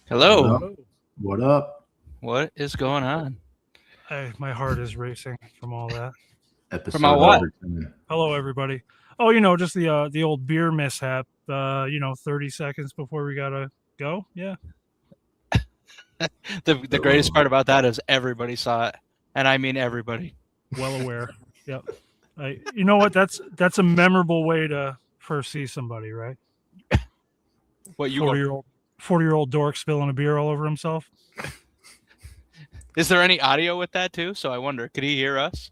Hello. What up? What up? What is going on? My heart is racing from all that. From all Episode what? number 10. Hello, everybody. Oh, just the old beer mishap. 30 seconds before we gotta go. Yeah. The greatest part about that is everybody saw it, and I mean everybody. Well aware. Yep. You know what? That's a memorable way to first see somebody, right? What you 40-year-old dork spilling a beer all over himself. Is there any audio with that too? So I wonder, could he hear us?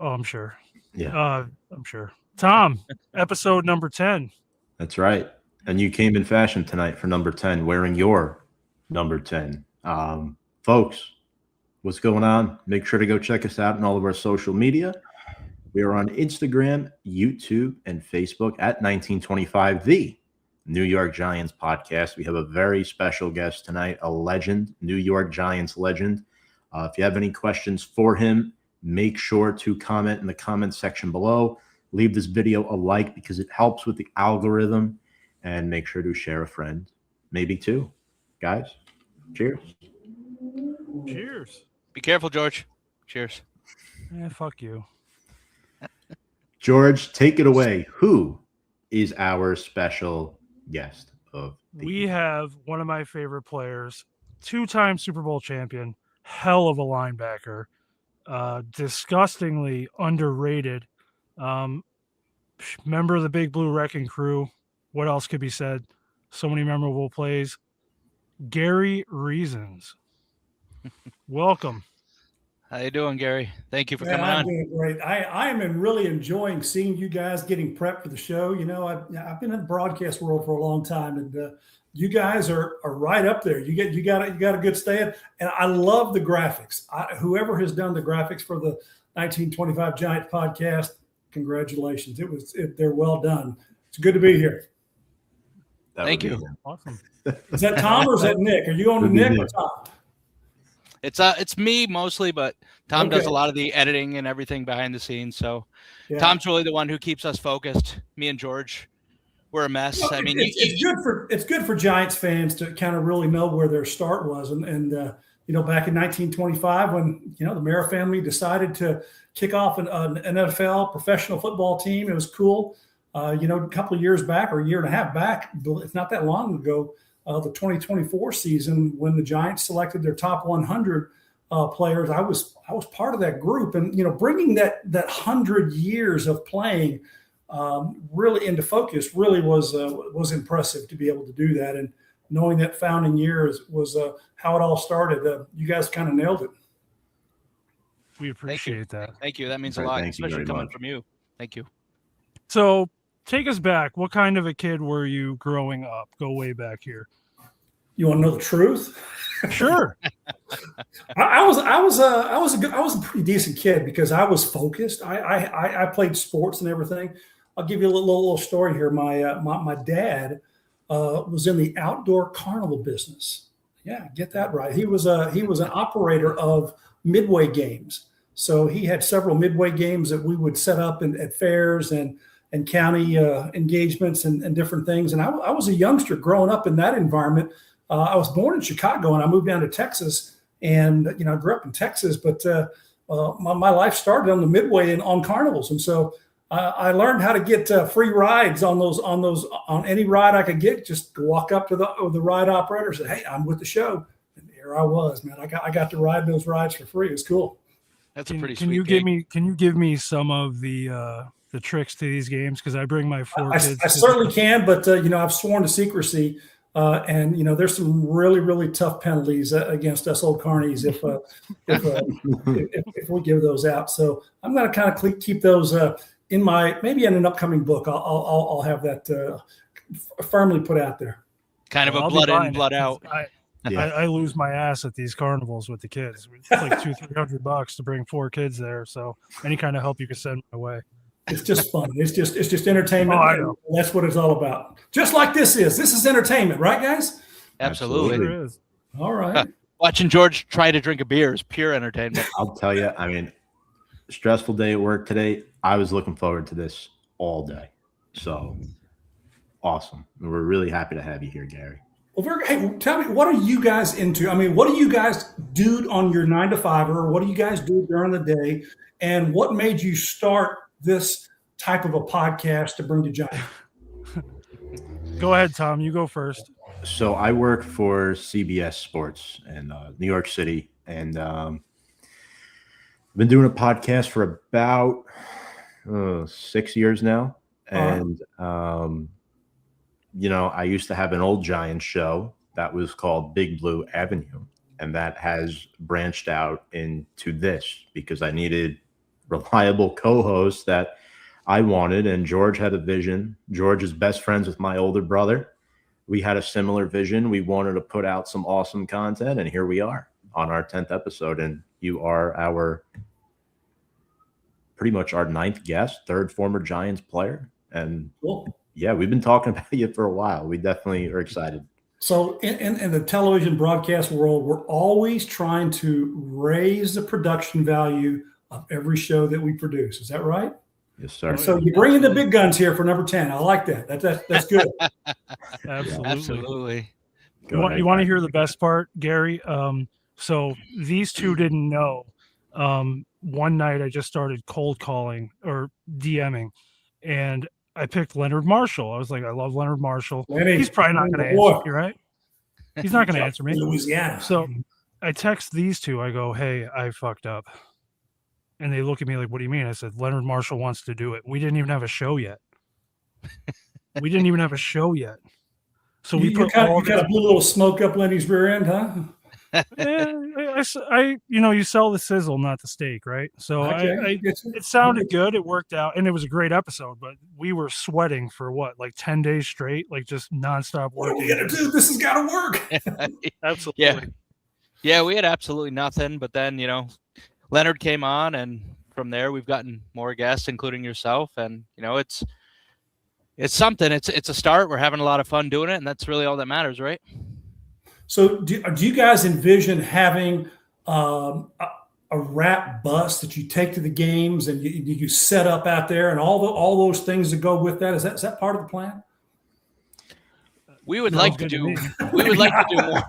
Oh, I'm sure. Yeah, I'm sure. Tom, episode number 10. that's right. And you came in fashion tonight for number 10, wearing your number 10. Folks, what's going on? Make sure to go check us out on all of our social media. We are on Instagram, YouTube, and Facebook at 1925, the New York Giants podcast. We have a very special guest tonight, a legend, New York Giants legend. If you have any questions for him, make sure to comment in the comment section below. Leave this video a like because it helps with the algorithm. And make sure to share a friend, maybe two. Guys, cheers. Cheers. Be careful, George. Cheers. Fuck you. George, take it away. Who is our special guest of the We have one of my favorite players, two-time Super Bowl champion, hell of a linebacker, disgustingly underrated, member of the Big Blue Wrecking Crew. What else could be said? So many memorable plays. Gary Reasons. Welcome. How you doing, Gary? Thank you for Yeah, coming I'm on. doing great. I am really enjoying seeing you guys getting prepped for the show. I've been in the broadcast world for a long time, and you guys are right up there. You got a good stand, and I love the graphics. Whoever has done the graphics for the 1925 Giants podcast, congratulations. They're well done. It's good to be here. That Thank would be you. him. Awesome. Is that Tom or is that Nick? Are you on to Would be Nick or Nick. Tom? It's me mostly, but Tom does Okay. a lot of the editing and everything behind the scenes. So Yeah. Tom's really the one who keeps us focused. Me and George, we're a mess. Well, I mean, it's good for Giants fans to kind of really know where their start was, and back in 1925 when the Mara family decided to kick off an NFL professional football team. It was cool. A couple of years back or a year and a half back, it's not that long ago, the 2024 season when the Giants selected their top 100 players. I was part of that group, and bringing that 100 years of playing really into focus really was impressive to be able to do that. And knowing that founding year was how it all started. You guys kind of nailed it. We appreciate that. thank you. That means a Right, lot, thank you especially very coming much. from you. Thank you. So take us back. What kind of a kid were you growing up? Go way back here. You want to know the truth? Sure. I was a pretty decent kid because I was focused. I played sports and everything. I'll give you a little story here. My dad was in the outdoor carnival business. Yeah, get that right. He was an operator of midway games. So he had several midway games that we would set up at fairs and county engagements and different things. And I was a youngster growing up in that environment. I was born in Chicago and I moved down to Texas, and I grew up in Texas, but my life started on the midway and on carnivals. And so I learned how to get free rides on any ride I could get. Just walk up to the ride operator and say, "Hey, I'm with the show." And there I was, man. I got to ride those rides for free. It was cool. That's a pretty Can sweet you gig. give me some of the tricks to these games? Because I bring my four kids. I certainly can, but I've sworn to secrecy. And there's some really, really tough penalties against us old carnies if we give those out. So I'm going to kind of keep those maybe in an upcoming book. I'll have that firmly put out there. Kind of I'll a be blood in, buying it. blood out. I lose my ass at these carnivals with the kids. It's like $200-300 to bring 4 kids there. So any kind of help you can send my way. It's just fun. It's just entertainment. Oh, I know. That's what it's all about. Just like this is entertainment, right, guys? Absolutely. Sure is. All right. Watching George try to drink a beer is pure entertainment. I'll tell you, I mean, stressful day at work today. I was looking forward to this all day. So awesome. We're really happy to have you here, Gary. Well, hey, tell me, what are you guys into? I mean, what do you guys do on your 9 to 5, or what do you guys do during the day? And what made you start this type of a podcast to bring to Giants? Go ahead, Tom. You go first. So I work for CBS Sports in New York City, and I've been doing a podcast for about 6 years now. And I used to have an old Giants show that was called Big Blue Avenue, and that has branched out into this because I needed reliable co-hosts that I wanted, and George had a vision. George is best friends with my older brother. We had a similar vision. We wanted to put out some awesome content, and here we are on our 10th episode, and you are pretty much our 9th guest, 3rd former Giants player, and Cool. Yeah, we've been talking about you for a while. We definitely are excited. So in the television broadcast world, we're always trying to raise the production value of every show that we produce. Is that right? Yes, sir. And so you bring in the big guns here for number 10. I like that. That's good. Absolutely. Absolutely. You want to hear the best part, Gary? So these two didn't know. One night I just started cold calling or DMing, and I picked Leonard Marshall. I was like, I love Leonard Marshall. Lenny, He's probably not going to answer me, right? He's not going to answer me. Louisiana. So I text these two. I go, hey, I fucked up. And they look at me like, what do you mean? I said, Leonard Marshall wants to do it. We didn't even have a show yet. So we put all you kind of blew a little smoke up Lenny's rear end, huh? You sell the sizzle, not the steak, right? So Okay. it sounded good. It worked out, and it was a great episode. But we were sweating for like 10 days straight, like just nonstop What are working. we gonna do? This has got to work. Absolutely. Yeah, we had absolutely nothing. But then, Leonard came on, and from there we've gotten more guests, including yourself. And, it's something. It's a start. We're having a lot of fun doing it, and that's really all that matters, right? So do you guys envision having a rap bus that you take to the games and you set up out there and all those things that go with that? Is that part of the plan? We would like to do. We would like to do more.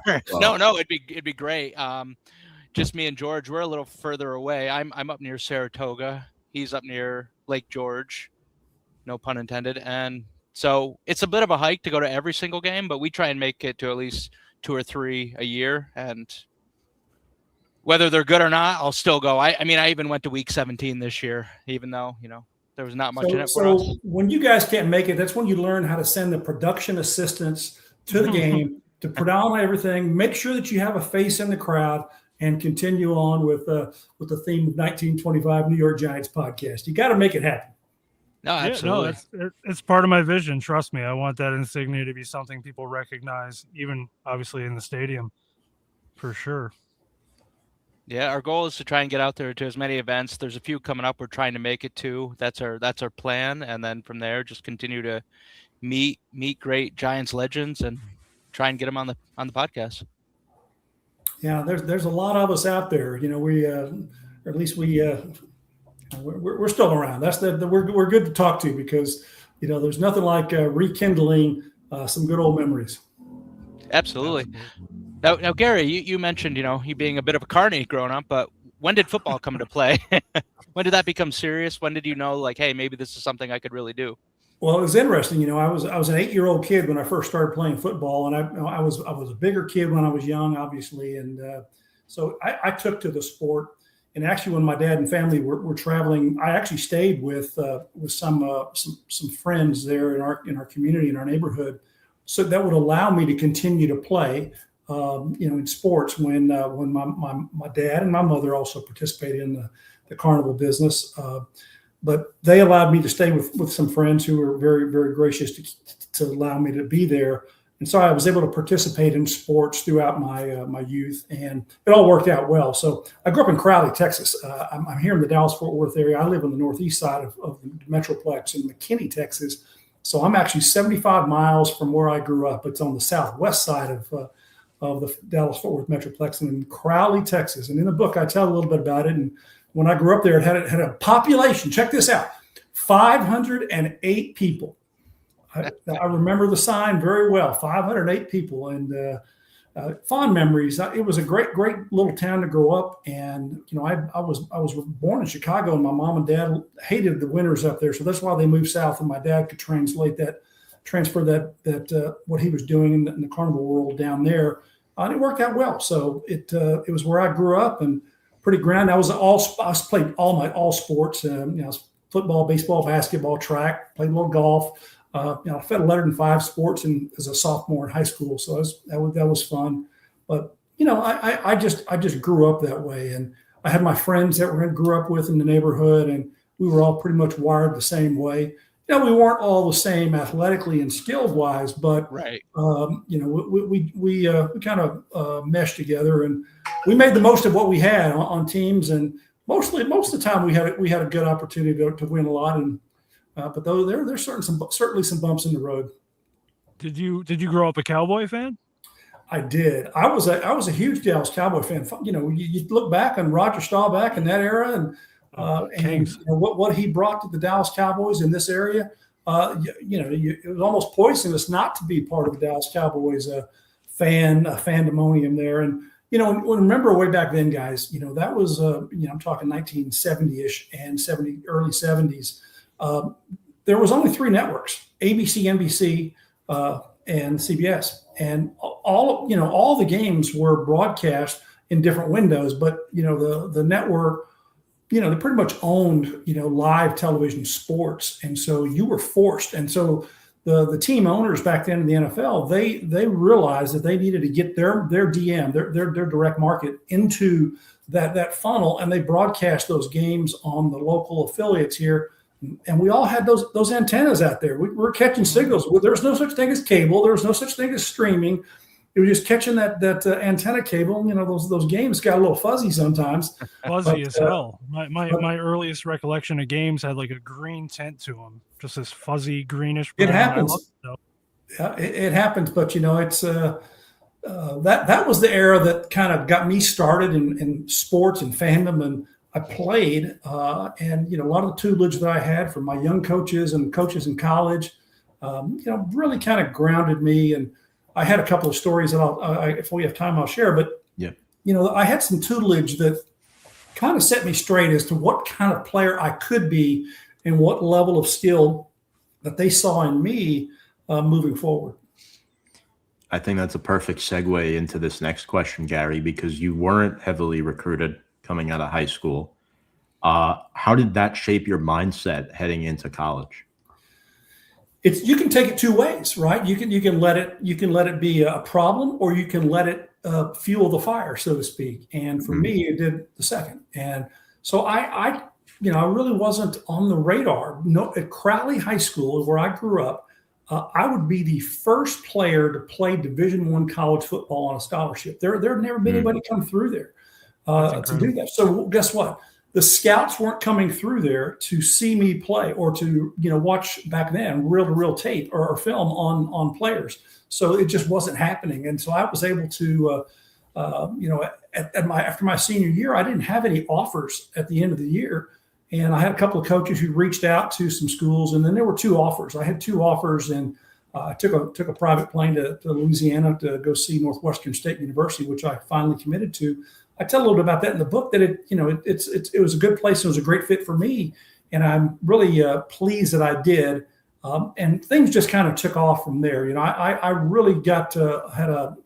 No, it'd be great. Just me and George. We're a little further away. I'm up near Saratoga. He's up near Lake George. No pun intended. And so it's a bit of a hike to go to every single game, but we try and make it to at least 2 or 3 a year. And whether they're good or not, I'll still go. I even went to week 17 this year, even though, there was not much in it for us. So when you guys can't make it, that's when you learn how to send the production assistants to the game to put on everything, make sure that you have a face in the crowd, and continue on with the theme of 1925 New York Giants podcast. You got to make it happen. No, absolutely. It's part of my vision. Trust me. I want that insignia to be something people recognize, even obviously in the stadium, for sure. Yeah, our goal is to try and get out there to as many events. There's a few coming up we're trying to make it to. That's our plan, and then from there, just continue to meet great Giants legends and try and get them on the podcast. Yeah, there's a lot of us out there. We or at least we're still around. That's we're good to talk to because there's nothing like rekindling some good old memories. Absolutely. Now, Gary, you mentioned you being a bit of a carny growing up, but when did football come into play? When did that become serious? When did you know, like, hey, maybe this is something I could really do? Well, it was interesting. I was an 8-year-old kid when I first started playing football, and I was a bigger kid when I was young, obviously, and so I took to the sport. And actually, when my dad and family were traveling, I actually stayed with some friends there in our community, in our neighborhood, so that would allow me to continue to play, in sports when my dad and my mother also participated in the carnival business. But they allowed me to stay with some friends who were very, very gracious to allow me to be there. And so I was able to participate in sports throughout my youth, and it all worked out well. So I grew up in Crowley, Texas. I'm here in the Dallas-Fort Worth area. I live on the northeast side of the Metroplex in McKinney, Texas. So I'm actually 75 miles from where I grew up. It's on the southwest side of the Dallas-Fort Worth Metroplex in Crowley, Texas. And in the book, I tell a little bit about it. And when I grew up there, it had a population. Check this out: 508 people. I remember the sign very well, 508 people, and fond memories. It was a great little town to grow up. And, I was born in Chicago, and my mom and dad hated the winters up there. So that's why they moved south, and my dad could transfer that what he was doing in the carnival world down there. And it worked out well. So it was where I grew up, and pretty ground. I played all sports, football, baseball, basketball, track, played a little golf. I fed 105 sports as a sophomore in high school. So that was fun. But, I just grew up that way. And I had my friends that grew up with in the neighborhood, and we were all pretty much wired the same way. We weren't all the same athletically and skill wise, but right. We kind of meshed together, and we made the most of what we had on teams. And most of the time we had a good opportunity to win a lot. And but though there's certainly some bumps in the road. Did you grow up a Cowboy fan? I did. I was a huge Dallas Cowboy fan. You look back on Roger Staubach in that era, and what he brought to the Dallas Cowboys in this area. It was almost poisonous not to be part of the Dallas Cowboys fandemonium there. And remember way back then, guys. That was I'm talking 1970-ish and early 70s. There was only 3 networks: ABC, NBC, and CBS, and all the games were broadcast in different windows. But the network, they pretty much owned live television sports, and so you were forced. And so the team owners back then in the NFL, they realized that they needed to get their DM, their direct market into that funnel, and they broadcast those games on the local affiliates here. And we all had those antennas out there. We were catching signals. There was no such thing as cable. There was no such thing as streaming. It was just catching that antenna cable. Those games got a little fuzzy sometimes. Fuzzy as hell. My earliest recollection of games had like a green tint to them, just this fuzzy greenish brown. It happens. Yeah, it happens. But it's that was the era that kind of got me started in sports and fandom, and I played, and a lot of the tutelage that I had from my young coaches and coaches in college, really kind of grounded me. And I had a couple of stories that if we have time, I'll share. But yeah, I had some tutelage that kind of set me straight as to what kind of player I could be and what level of skill that they saw in me moving forward. I think that's a perfect segue into this next question, Gary, because you weren't heavily recruited coming out of high school. How did that shape your mindset heading into college? You can take it 2 ways, right? You can let it be a problem, or you can let it fuel the fire, so to speak. And for me, it did the second. And so I really wasn't on the radar. No, at Crowley High School, where I grew up, I would be the first player to play Division I college football on a scholarship. There had never been anybody come through there to do that. So guess what? The scouts weren't coming through there to see me play or to watch back then reel-to-reel tape or film on players. So it just wasn't happening. And so I was able to, after my senior year, I didn't have any offers at the end of the year. And I had a couple of coaches who reached out to some schools, and then there were 2 offers. I had 2 offers, and I took a private plane to Louisiana to go see Northwestern State University, which I finally committed to. I tell a little bit about that in the book, that it was a good place. It was a great fit for me, and I'm really pleased that I did. And things just kind of took off from there. I really had a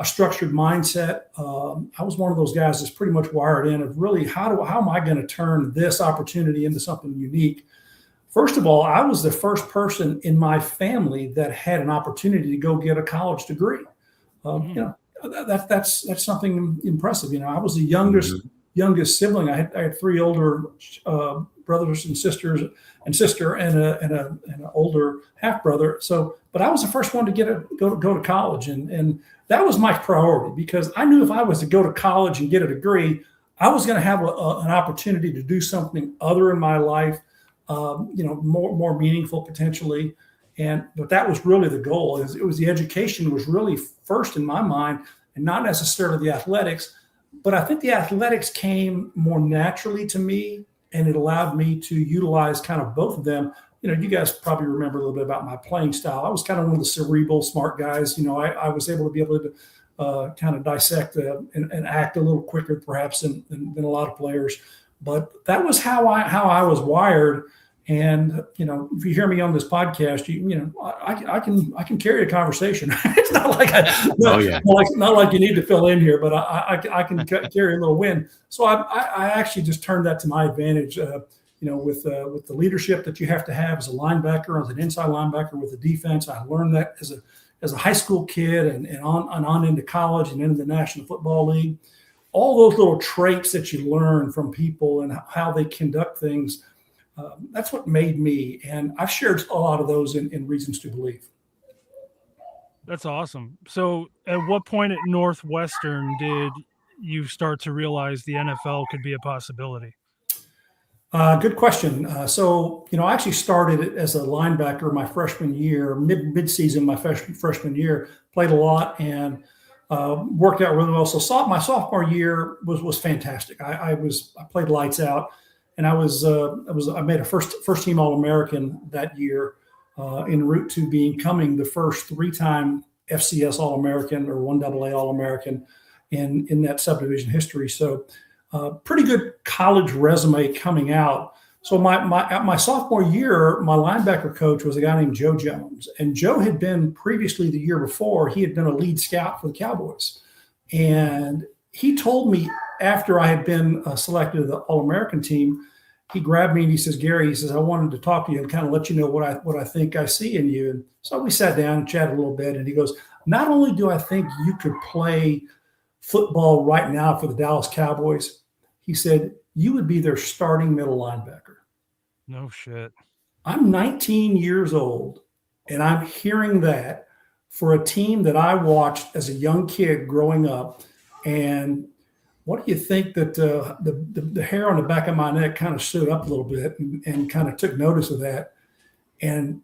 structured mindset. I was one of those guys that's pretty much wired in of really how am I going to turn this opportunity into something unique. First of all, I was the first person in my family that had an opportunity to go get a college degree. That's something impressive. I was the youngest sibling. I had 3 older brothers and sisters, and sister, and an older half brother. So, but I was the first one to go to college, and that was my priority, because I knew if I was to go to college and get a degree, I was going to have an opportunity to do something other in my life, more meaningful potentially. But that was really the goal. It was the education was really first in my mind, and not necessarily the athletics. But I think the athletics came more naturally to me, and it allowed me to utilize kind of both of them you guys probably remember a little bit about my playing style. I was kind of one of the cerebral, smart guys. I was able to be able to kind of dissect and act a little quicker, perhaps, than a lot of players. But that was how I was wired. And if you hear me on this podcast, I can carry a conversation. It's not like not like you need to fill in here, but I can carry a little wind. So I actually just turned that to my advantage. With the leadership that you have to have as a linebacker, as an inside linebacker with the defense. I learned that as a high school kid and on into college and into the National Football League. All those little traits that you learn from people and how they conduct things. That's what made me, and I've shared a lot of those in Reasons to Believe. That's awesome. So at what point at Northwestern did you start to realize the NFL could be a possibility? Good question. So I actually started as a linebacker my freshman year, mid-season, my freshman year, played a lot and worked out really well. So my sophomore year was fantastic. I played lights out. And I made a first team All-American that year, en route to becoming the first 3-time FCS All-American or 1AA All-American in that subdivision history. So pretty good college resume coming out. So my sophomore year, my linebacker coach was a guy named Joe Jones, and Joe had been previously the year before, he had been a lead scout for the Cowboys, and he told me after I had been selected to the All-American team, he grabbed me and he says, Gary, he says, I wanted to talk to you and kind of let you know what I think I see in you. And so we sat down and chatted a little bit. And he goes, not only do I think you could play football right now for the Dallas Cowboys, he said, you would be their starting middle linebacker. No shit. I'm 19 years old, and I'm hearing that for a team that I watched as a young kid growing up. And what do you think that the hair on the back of my neck kind of stood up a little bit and kind of took notice of that? And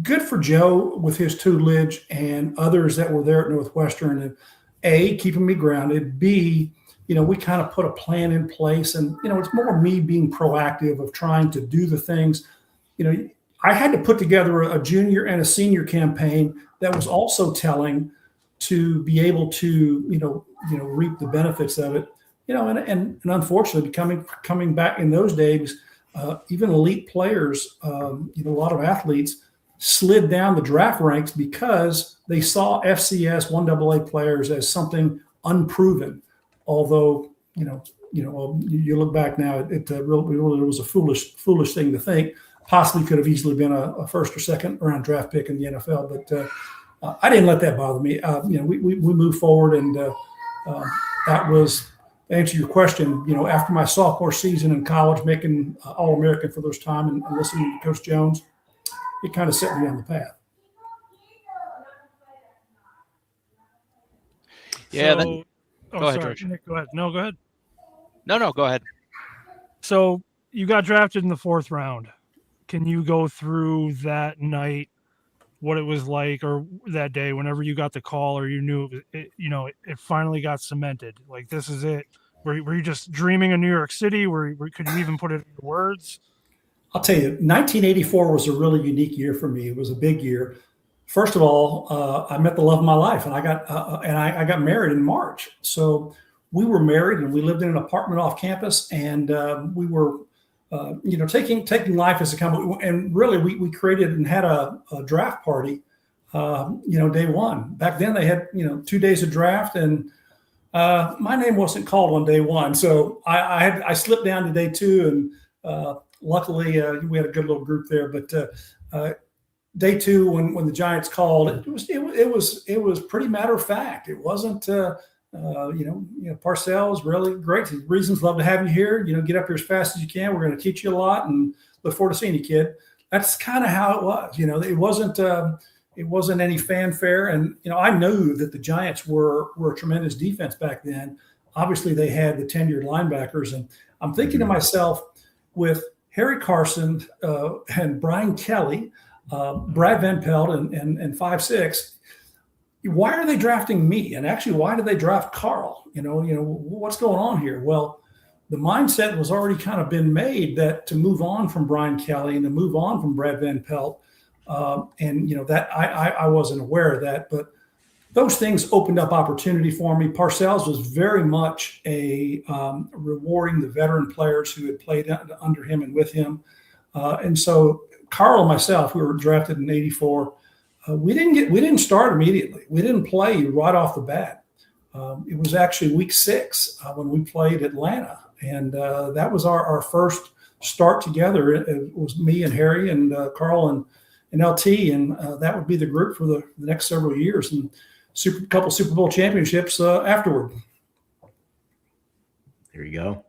good for Joe with his tutelage and others that were there at Northwestern. And A, keeping me grounded. B, we kind of put a plan in place. And, it's more me being proactive of trying to do the things. I had to put together a junior and a senior campaign that was also telling to be able to, reap the benefits of it, and unfortunately coming back in those days, even elite players, a lot of athletes slid down the draft ranks because they saw FCS 1AA players as something unproven. Although, you look back now, it really was a foolish thing to think. Possibly could have easily been a first or second round draft pick in the NFL, but I didn't let that bother me. We moved forward, and that was, to answer your question, after my sophomore season in college, making All-American for those time and listening to Coach Jones, it kind of set me on the path. Yeah. So, go ahead, George. Nick, go ahead. No, go ahead. No, go ahead. So you got drafted in the 4th round. Can you go through that night, what it was like, or that day whenever you got the call or you knew it finally got cemented? Like, this is it. Were you just dreaming of New York City? Could you even put it into words? I'll tell you, 1984 was a really unique year for me. It was a big year. First of all, I met the love of my life, and I got married in March. So we were married, and we lived in an apartment off campus, and we were, taking life as a company. And really, we created and had a draft party, day one. Back then, they had 2 days of draft, and my name wasn't called on day one, so I slipped down to day 2, and luckily we had a good little group there. But day 2, when the Giants called, it was pretty matter of fact. It wasn't Parcells, really great. Reasons, love to have you here. Get up here as fast as you can. We're going to teach you a lot, and look forward to seeing you, kid. That's kind of how it was. It wasn't any fanfare. And I knew that the Giants were a tremendous defense back then. Obviously, they had the tenured linebackers, and I'm thinking to myself, with Harry Carson and Brian Kelly, Brad Van Pelt, and 5'6", why are they drafting me? And actually, why did they draft Carl? What's going on here? Well, the mindset was already kind of been made that to move on from Brian Kelly and to move on from Brad Van Pelt. And, that I wasn't aware of that, but those things opened up opportunity for me. Parcells was very much a rewarding the veteran players who had played under him and with him. And so Carl and myself, we were drafted in '84. We didn't start immediately. We didn't play right off the bat. It was actually week 6 when we played Atlanta. And that was our first start together. It was me and Harry and Carl and LT. And that would be the group for the next several years. And couple Super Bowl championships afterward. There you go.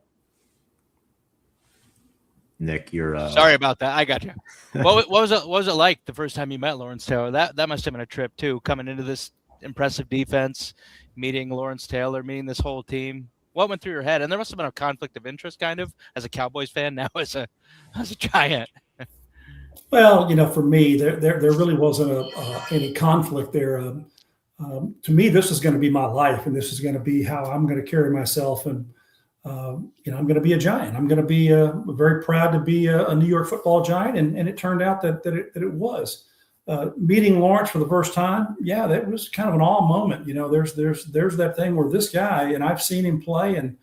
Nick, you're sorry about that. I got you. What was it like the first time you met Lawrence Taylor? That must have been a trip too, coming into this impressive defense, meeting Lawrence Taylor, meeting this whole team. What went through your head? And there must have been a conflict of interest, kind of, as a Cowboys fan, now as a Giant. Well, for me, there really wasn't any conflict there. To me, this is going to be my life, and this is going to be how I'm going to carry myself. And I'm going to be a Giant. I'm going to be very proud to be a New York Football Giant, and it turned out that it was. Meeting Lawrence for the first time, yeah, that was kind of an awe moment. There's that thing where this guy, and I've seen him play, and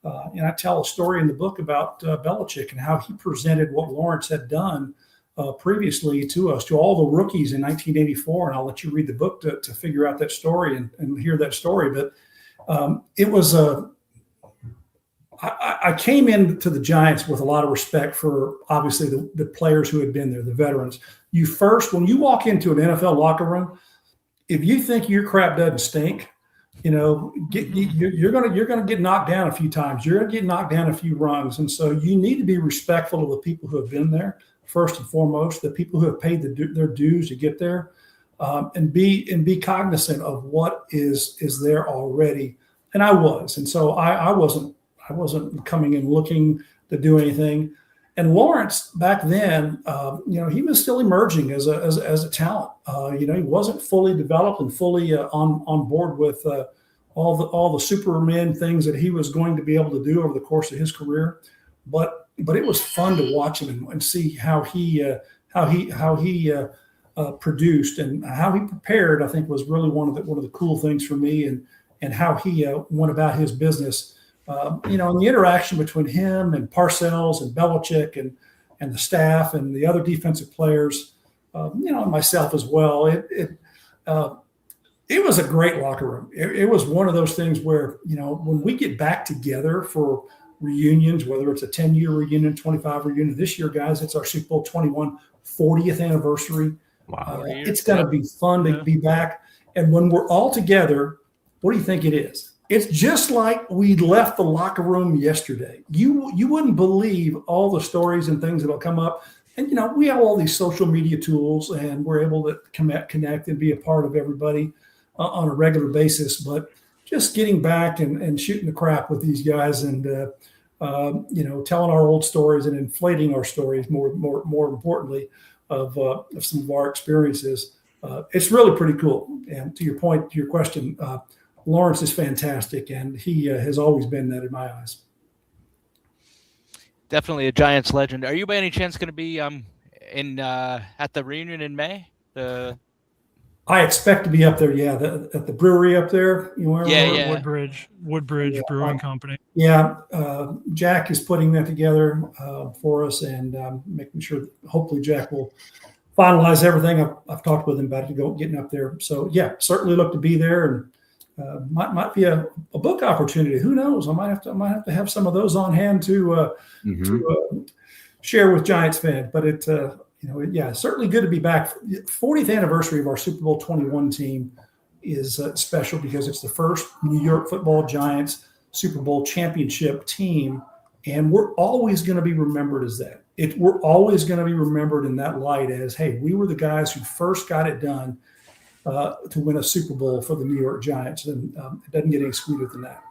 I tell a story in the book about Belichick and how he presented what Lawrence had done previously to us, to all the rookies in 1984. And I'll let you read the book to figure out that story and hear that story. But it was I came into the Giants with a lot of respect for obviously the players who had been there, the veterans. When you walk into an NFL locker room, if you think your crap doesn't stink, you're gonna get knocked down a few times. You're gonna get knocked down a few rungs, and so you need to be respectful of the people who have been there first and foremost, the people who have paid their dues to get there, and be cognizant of what is there already. And I was, and so I wasn't coming in looking to do anything. And Lawrence back then, he was still emerging as a talent. He wasn't fully developed and fully on board with all the Superman things that he was going to be able to do over the course of his career. But it was fun to watch him and see how he produced and how he prepared. I think was really one of the cool things for me, and how he went about his business. And the interaction between him and Parcells and Belichick and the staff and the other defensive players, and myself as well. It was a great locker room. It was one of those things where, when we get back together for reunions, whether it's a 10-year reunion, 25 reunion, this year, guys, it's our Super Bowl 21 40th anniversary. Wow. It's going to be fun to be back. And when we're all together, what do you think it is? It's just like we left the locker room yesterday. You wouldn't believe all the stories and things that'll come up. And, we have all these social media tools, and we're able to connect and be a part of everybody on a regular basis. But just getting back and shooting the crap with these guys and, telling our old stories and inflating our stories more importantly of some of our experiences. It's really pretty cool. And to your question, Lawrence is fantastic, and he has always been that in my eyes. Definitely a Giants legend. Are you by any chance going to be at the reunion in May? I expect to be up there. Yeah, at the brewery up there. Woodbridge Brewing Company. Yeah, Jack is putting that together for us, and making sure that hopefully Jack will finalize everything. I've talked with him about getting up there. So yeah, certainly look to be there, and might be a book opportunity. Who knows? I might have to have some of those on hand to share with Giants fans. But certainly good to be back. 40th anniversary of our Super Bowl 21 team is special because it's the first New York Football Giants Super Bowl championship team, and we're always going to be remembered as that. We're always going to be remembered in that light as, hey, we were the guys who first got it done to win a Super Bowl for the New York Giants, and it doesn't get any sweeter than that.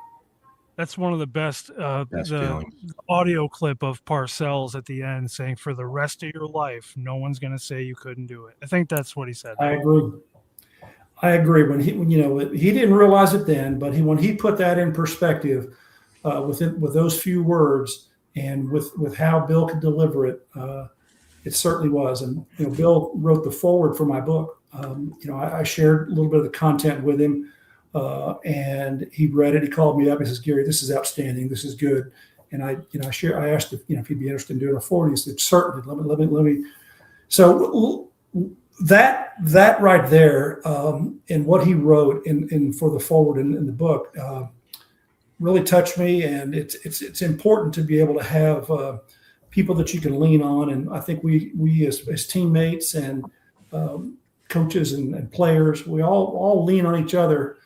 That's one of the best the audio clip of Parcells at the end saying, "For the rest of your life, no one's going to say you couldn't do it." I think that's what he said. I agree. When he didn't realize it then, but when he put that in perspective, with those few words and with how Bill could deliver it. It certainly was. And Bill wrote the foreword for my book. I shared a little bit of the content with him, and he read it. He called me up. He says, "Gary, this is outstanding. This is good." And I asked if he'd be interested in doing a foreword. He said, "Certainly. Let me." So that right there, and what he wrote in for the foreword in the book, really touched me. And it's important to be able to have people that you can lean on. And I think we as teammates and coaches and players, we all lean on each other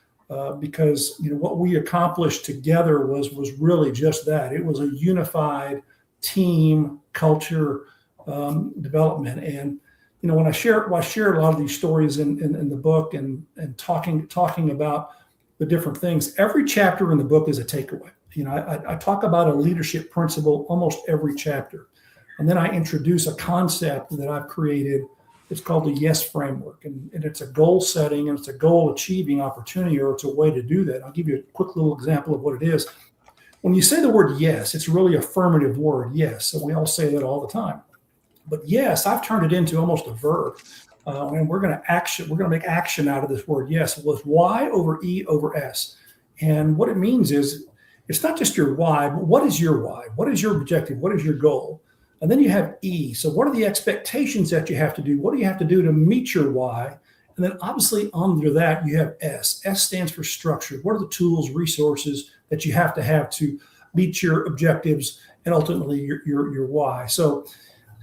because what we accomplished together was really just that. It was a unified team culture development. And when I share a lot of these stories in the book and talking about the different things, every chapter in the book is a takeaway. I talk about a leadership principle almost every chapter. And then I introduce a concept that I've created. It's called the YES framework. And it's a goal setting, and it's a goal achieving opportunity, or it's a way to do that. I'll give you a quick little example of what it is. When you say the word yes, it's really affirmative word, yes. So we all say that all the time. But yes, I've turned it into almost a verb. And we're going to make action out of this word yes. Well, it's Y over E over S. And what it means is, it's not just your why, but what is your why? What is your objective? What is your goal? And then you have E. So what are the expectations that you have to do? What do you have to do to meet your why? And then obviously under that, you have S. S stands for structure. What are the tools, resources that you have to meet your objectives and ultimately your why? So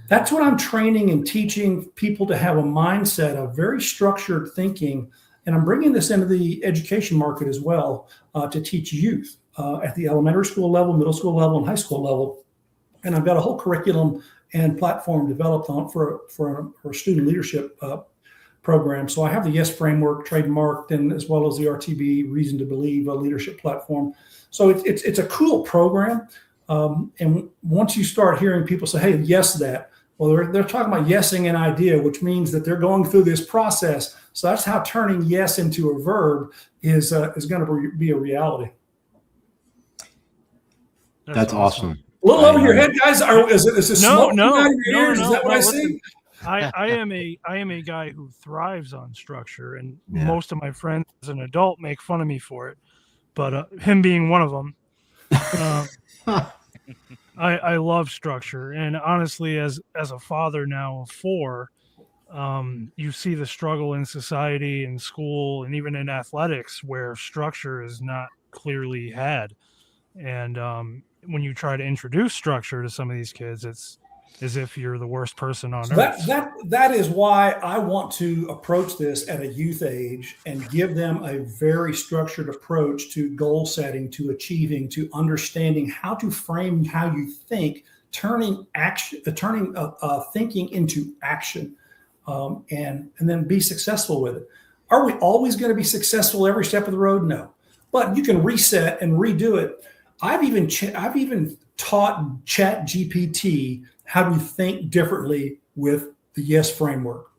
that's what I'm training and teaching people to have a mindset of very structured thinking. And I'm bringing this into the education market as well to teach youth at the elementary school level, middle school level, and high school level. And I've got a whole curriculum and platform developed for a student leadership program. So I have the YES framework trademarked, and as well as the RTB Reason to Believe leadership platform. So it's a cool program. And once you start hearing people say, "Hey, yes, that," well, they're talking about yesing an idea, which means that they're going through this process. So that's how turning yes into a verb is going to be a reality. That's awesome. A little over your head, guys. Is it smoke out of your ears? Is that what I see? I am a guy who thrives on structure, and most of my friends as an adult make fun of me for it. But him being one of them, I love structure. And honestly, as a father now of 4, you see the struggle in society, in school, and even in athletics where structure is not clearly had. And when you try to introduce structure to some of these kids, it's as if you're the worst person on earth. That is why I want to approach this at a youth age and give them a very structured approach to goal setting, to achieving, to understanding how to frame how you think, turning thinking into action, and then be successful with it. Are we always going to be successful every step of the road? No, but you can reset and redo it. I've even taught ChatGPT how to think differently with the YES framework.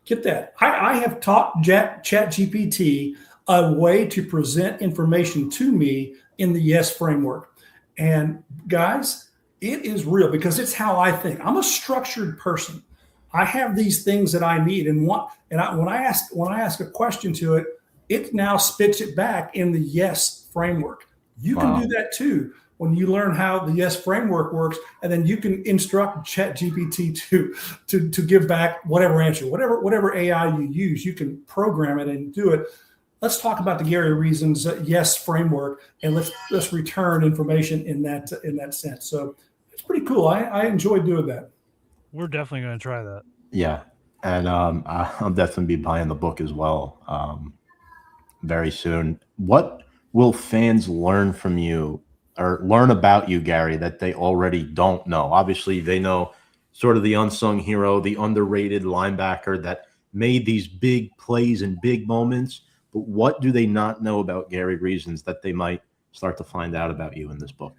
Get that? I have taught ChatGPT a way to present information to me in the YES framework. And guys, it is real because it's how I think. I'm a structured person. I have these things that I need, and when I ask a question to it, it now spits it back in the YES framework. You can do that too when you learn how the YES framework works, and then you can instruct ChatGPT to give back whatever answer, whatever AI you use. You can program it and do it. Let's talk about the Gary Reasons YES framework, and let's return information in that sense. So it's pretty cool. I enjoy doing that. We're definitely going to try that. Yeah, and I'll definitely be buying the book as well very soon. What will fans learn from you or learn about you, Gary, that they already don't know? Obviously, they know sort of the unsung hero, the underrated linebacker that made these big plays and big moments. But what do they not know about Gary Reasons that they might start to find out about you in this book?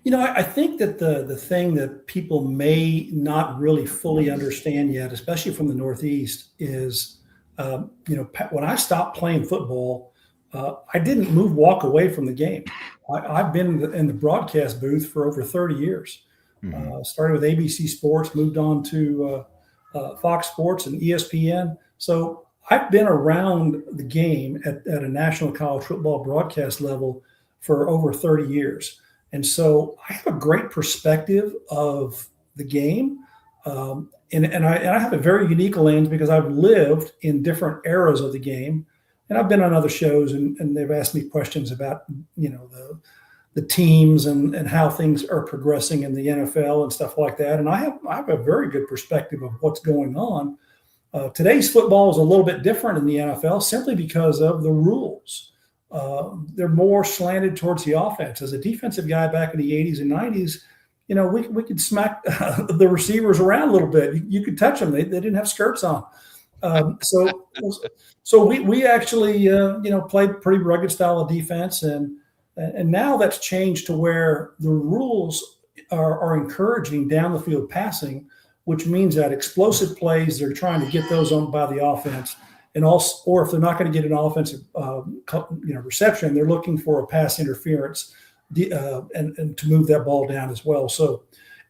I think that the thing that people may not really fully understand yet, especially from the Northeast, is, when I stopped playing football, I didn't walk away from the game. I've been in the broadcast booth for over 30 years. Started with ABC Sports, moved on to Fox Sports and ESPN. So I've been around the game at a national college football broadcast level for over 30 years. And so I have a great perspective of the game. And I have a very unique lens because I've lived in different eras of the game. And I've been on other shows and they've asked me questions about, the teams and how things are progressing in the NFL and stuff like that. And I have a very good perspective of what's going on. Today's football is a little bit different in the NFL simply because of the rules. They're more slanted towards the offense. As a defensive guy back in the 80s and 90s, we could smack the receivers around a little bit. You could touch them. They didn't have skirts on. So we actually, played pretty rugged style of defense. And now that's changed to where the rules are encouraging down the field passing, which means that explosive plays, they're trying to get those on by the offense. And also, or if they're not going to get an offensive, reception, they're looking for a pass interference and to move that ball down as well. So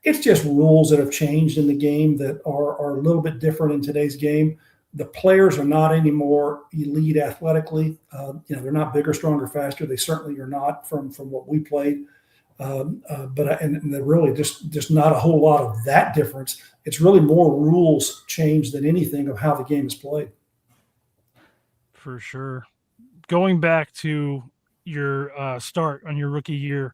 it's just rules that have changed in the game that are a little bit different in today's game. The players are not anymore elite athletically. They're not bigger, stronger, faster. They certainly are not from what we played. But they're really just not a whole lot of that difference. It's really more rules change than anything of how the game is played. For sure. Going back to your start on your rookie year,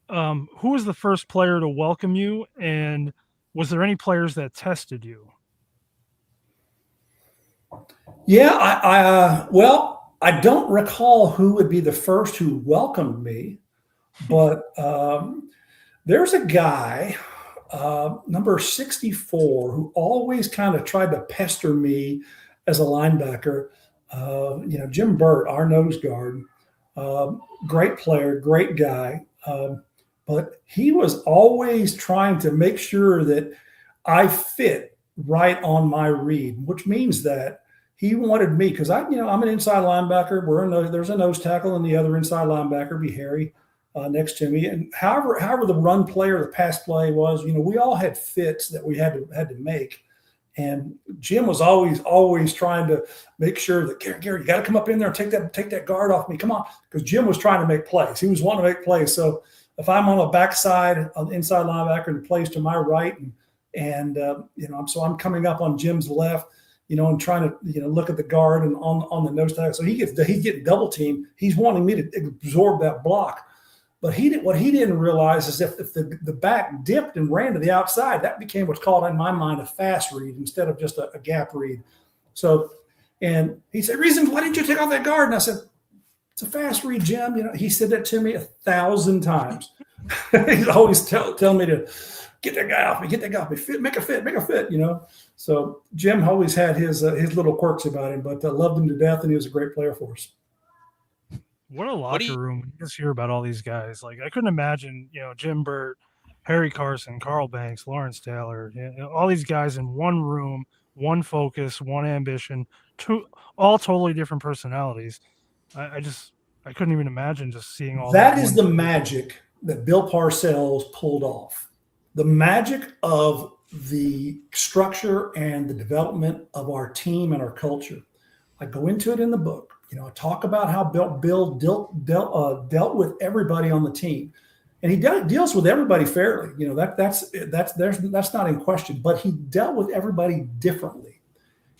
who was the first player to welcome you, and was there any players that tested you? Yeah, I don't recall who would be the first who welcomed me, but there's a guy, number 64, who always kind of tried to pester me as a linebacker. Jim Burt, our nose guard, great player, great guy. But he was always trying to make sure that I fit right on my read, which means that he wanted me, because I'm an inside linebacker. There's a nose tackle and the other inside linebacker be Harry next to me. And however the run play or the pass play was, we all had fits that we had to make. And Jim was always trying to make sure that Gary, you got to come up in there and take that guard off me. Come on, because Jim was trying to make plays. He was wanting to make plays. So if I'm on the backside of the inside linebacker and the plays to my right, so I'm coming up on Jim's left, and trying to look at the guard and on the nose tackle. So he's getting double teamed. He's wanting me to absorb that block. But what he didn't realize is if the back dipped and ran to the outside, that became what's called in my mind a fast read instead of just a gap read. So, and he said, "Reason, why didn't you take off that guard?" And I said, "It's a fast read, Jim." He said that to me 1,000 times. He's always tell me to get that guy off me, make a fit. So Jim always had his little quirks about him, but loved him to death, and he was a great player for us. What a locker room. You just hear about all these guys. Like, I couldn't imagine, Jim Burt, Harry Carson, Carl Banks, Lawrence Taylor, all these guys in one room, one focus, one ambition, all totally different personalities. I couldn't even imagine just seeing all that. That is the magic that Bill Parcells pulled off. The magic of the structure and the development of our team and our culture. I go into it in the book. I talk about how Bill dealt with everybody on the team, and he deals with everybody fairly. That's not in question. But he dealt with everybody differently,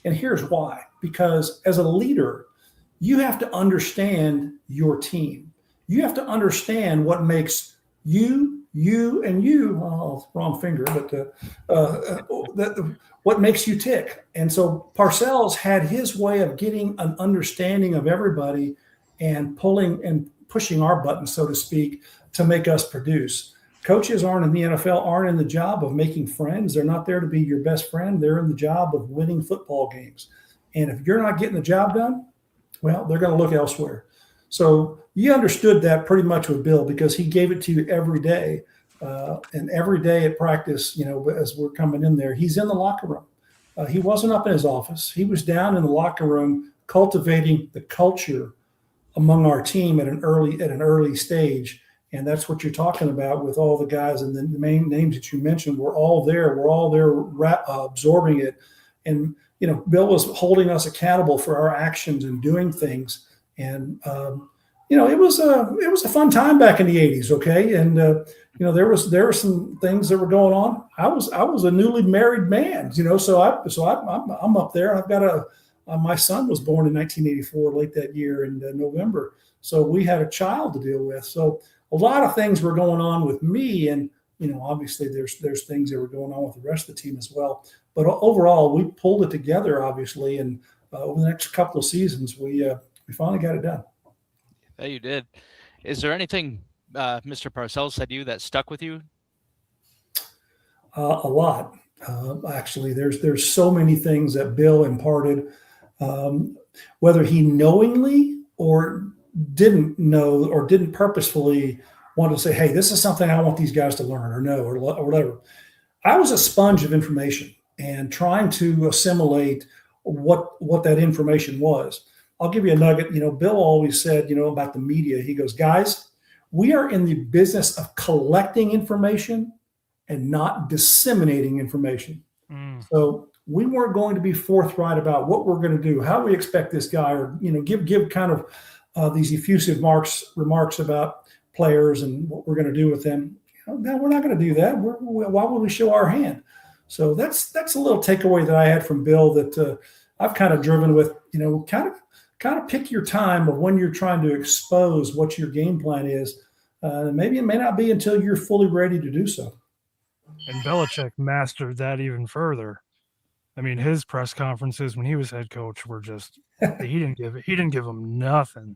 and here's why: because as a leader, you have to understand your team. You have to understand what makes you. Oh, wrong finger, but what makes you tick. And so Parcells had his way of getting an understanding of everybody and pulling and pushing our buttons, so to speak, to make us produce. Coaches in the NFL aren't in the job of making friends. They're not there to be your best friend. They're in the job of winning football games. And if you're not getting the job done, well, they're going to look elsewhere. So you understood that pretty much with Bill, because he gave it to you every day. And every day at practice, as we're coming in there, he's in the locker room. He wasn't up in his office. He was down in the locker room cultivating the culture among our team at an early stage. And that's what you're talking about with all the guys, and the main names that you mentioned were all there. We're all there absorbing it. And, Bill was holding us accountable for our actions and doing things. And, it was a fun time back in the 80s. Okay. And, there were some things that were going on. I was a newly married man, so I'm up there. I've got my son was born in 1984, late that year in November. So we had a child to deal with. So a lot of things were going on with me, and obviously there's things that were going on with the rest of the team as well. But overall, we pulled it together, obviously, and over the next couple of seasons, we finally got it done. Yeah, you did. Is there anything Mr. Parcells said to you that stuck with you? A lot, actually. There's so many things that Bill imparted, whether he knowingly or didn't know or didn't purposefully want to say, hey, this is something I want these guys to learn or know or whatever. I was a sponge of information and trying to assimilate what that information was. I'll give you a nugget. Bill always said, about the media, he goes, guys, we are in the business of collecting information and not disseminating information. So we weren't going to be forthright about what we're going to do, how we expect this guy, or, give kind of these effusive remarks about players and what we're going to do with them. No, we're not going to do that. Why would we show our hand? So that's a little takeaway that I had from Bill that I've kind of driven with, kind of pick your time of when you're trying to expose what your game plan is. Maybe it may not be until you're fully ready to do so. And Belichick mastered that even further. I mean, his press conferences when he was head coach were just he didn't give them nothing.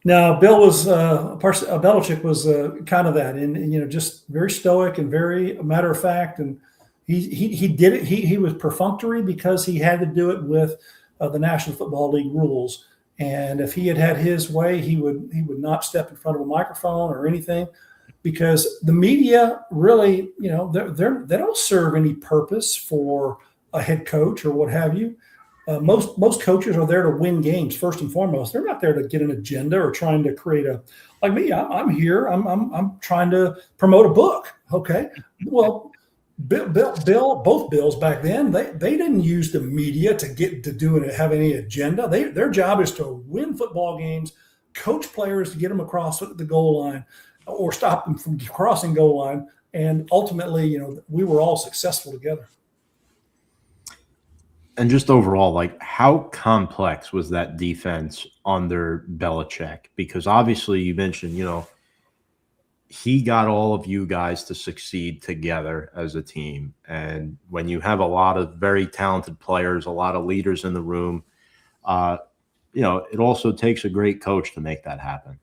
No, Bill was Belichick was kind of that, and just very stoic and very matter of fact, and he did it. He was perfunctory because he had to do it with the National Football League rules. And if he had his way, he would not step in front of a microphone or anything, because the media really, they don't serve any purpose for a head coach or what have you. Most coaches are there to win games first and foremost. They're not there to get an agenda or trying to create like me. I'm here. I'm trying to promote a book. Okay, well, both Bills back then, they didn't use the media to get to do it, have any agenda. Their job is to win football games, coach players to get them across the goal line or stop them from crossing goal line. And ultimately, we were all successful together. And just overall, like, how complex was that defense under Belichick? Because obviously you mentioned, he got all of you guys to succeed together as a team. And when you have a lot of very talented players, a lot of leaders in the room, it also takes a great coach to make that happen.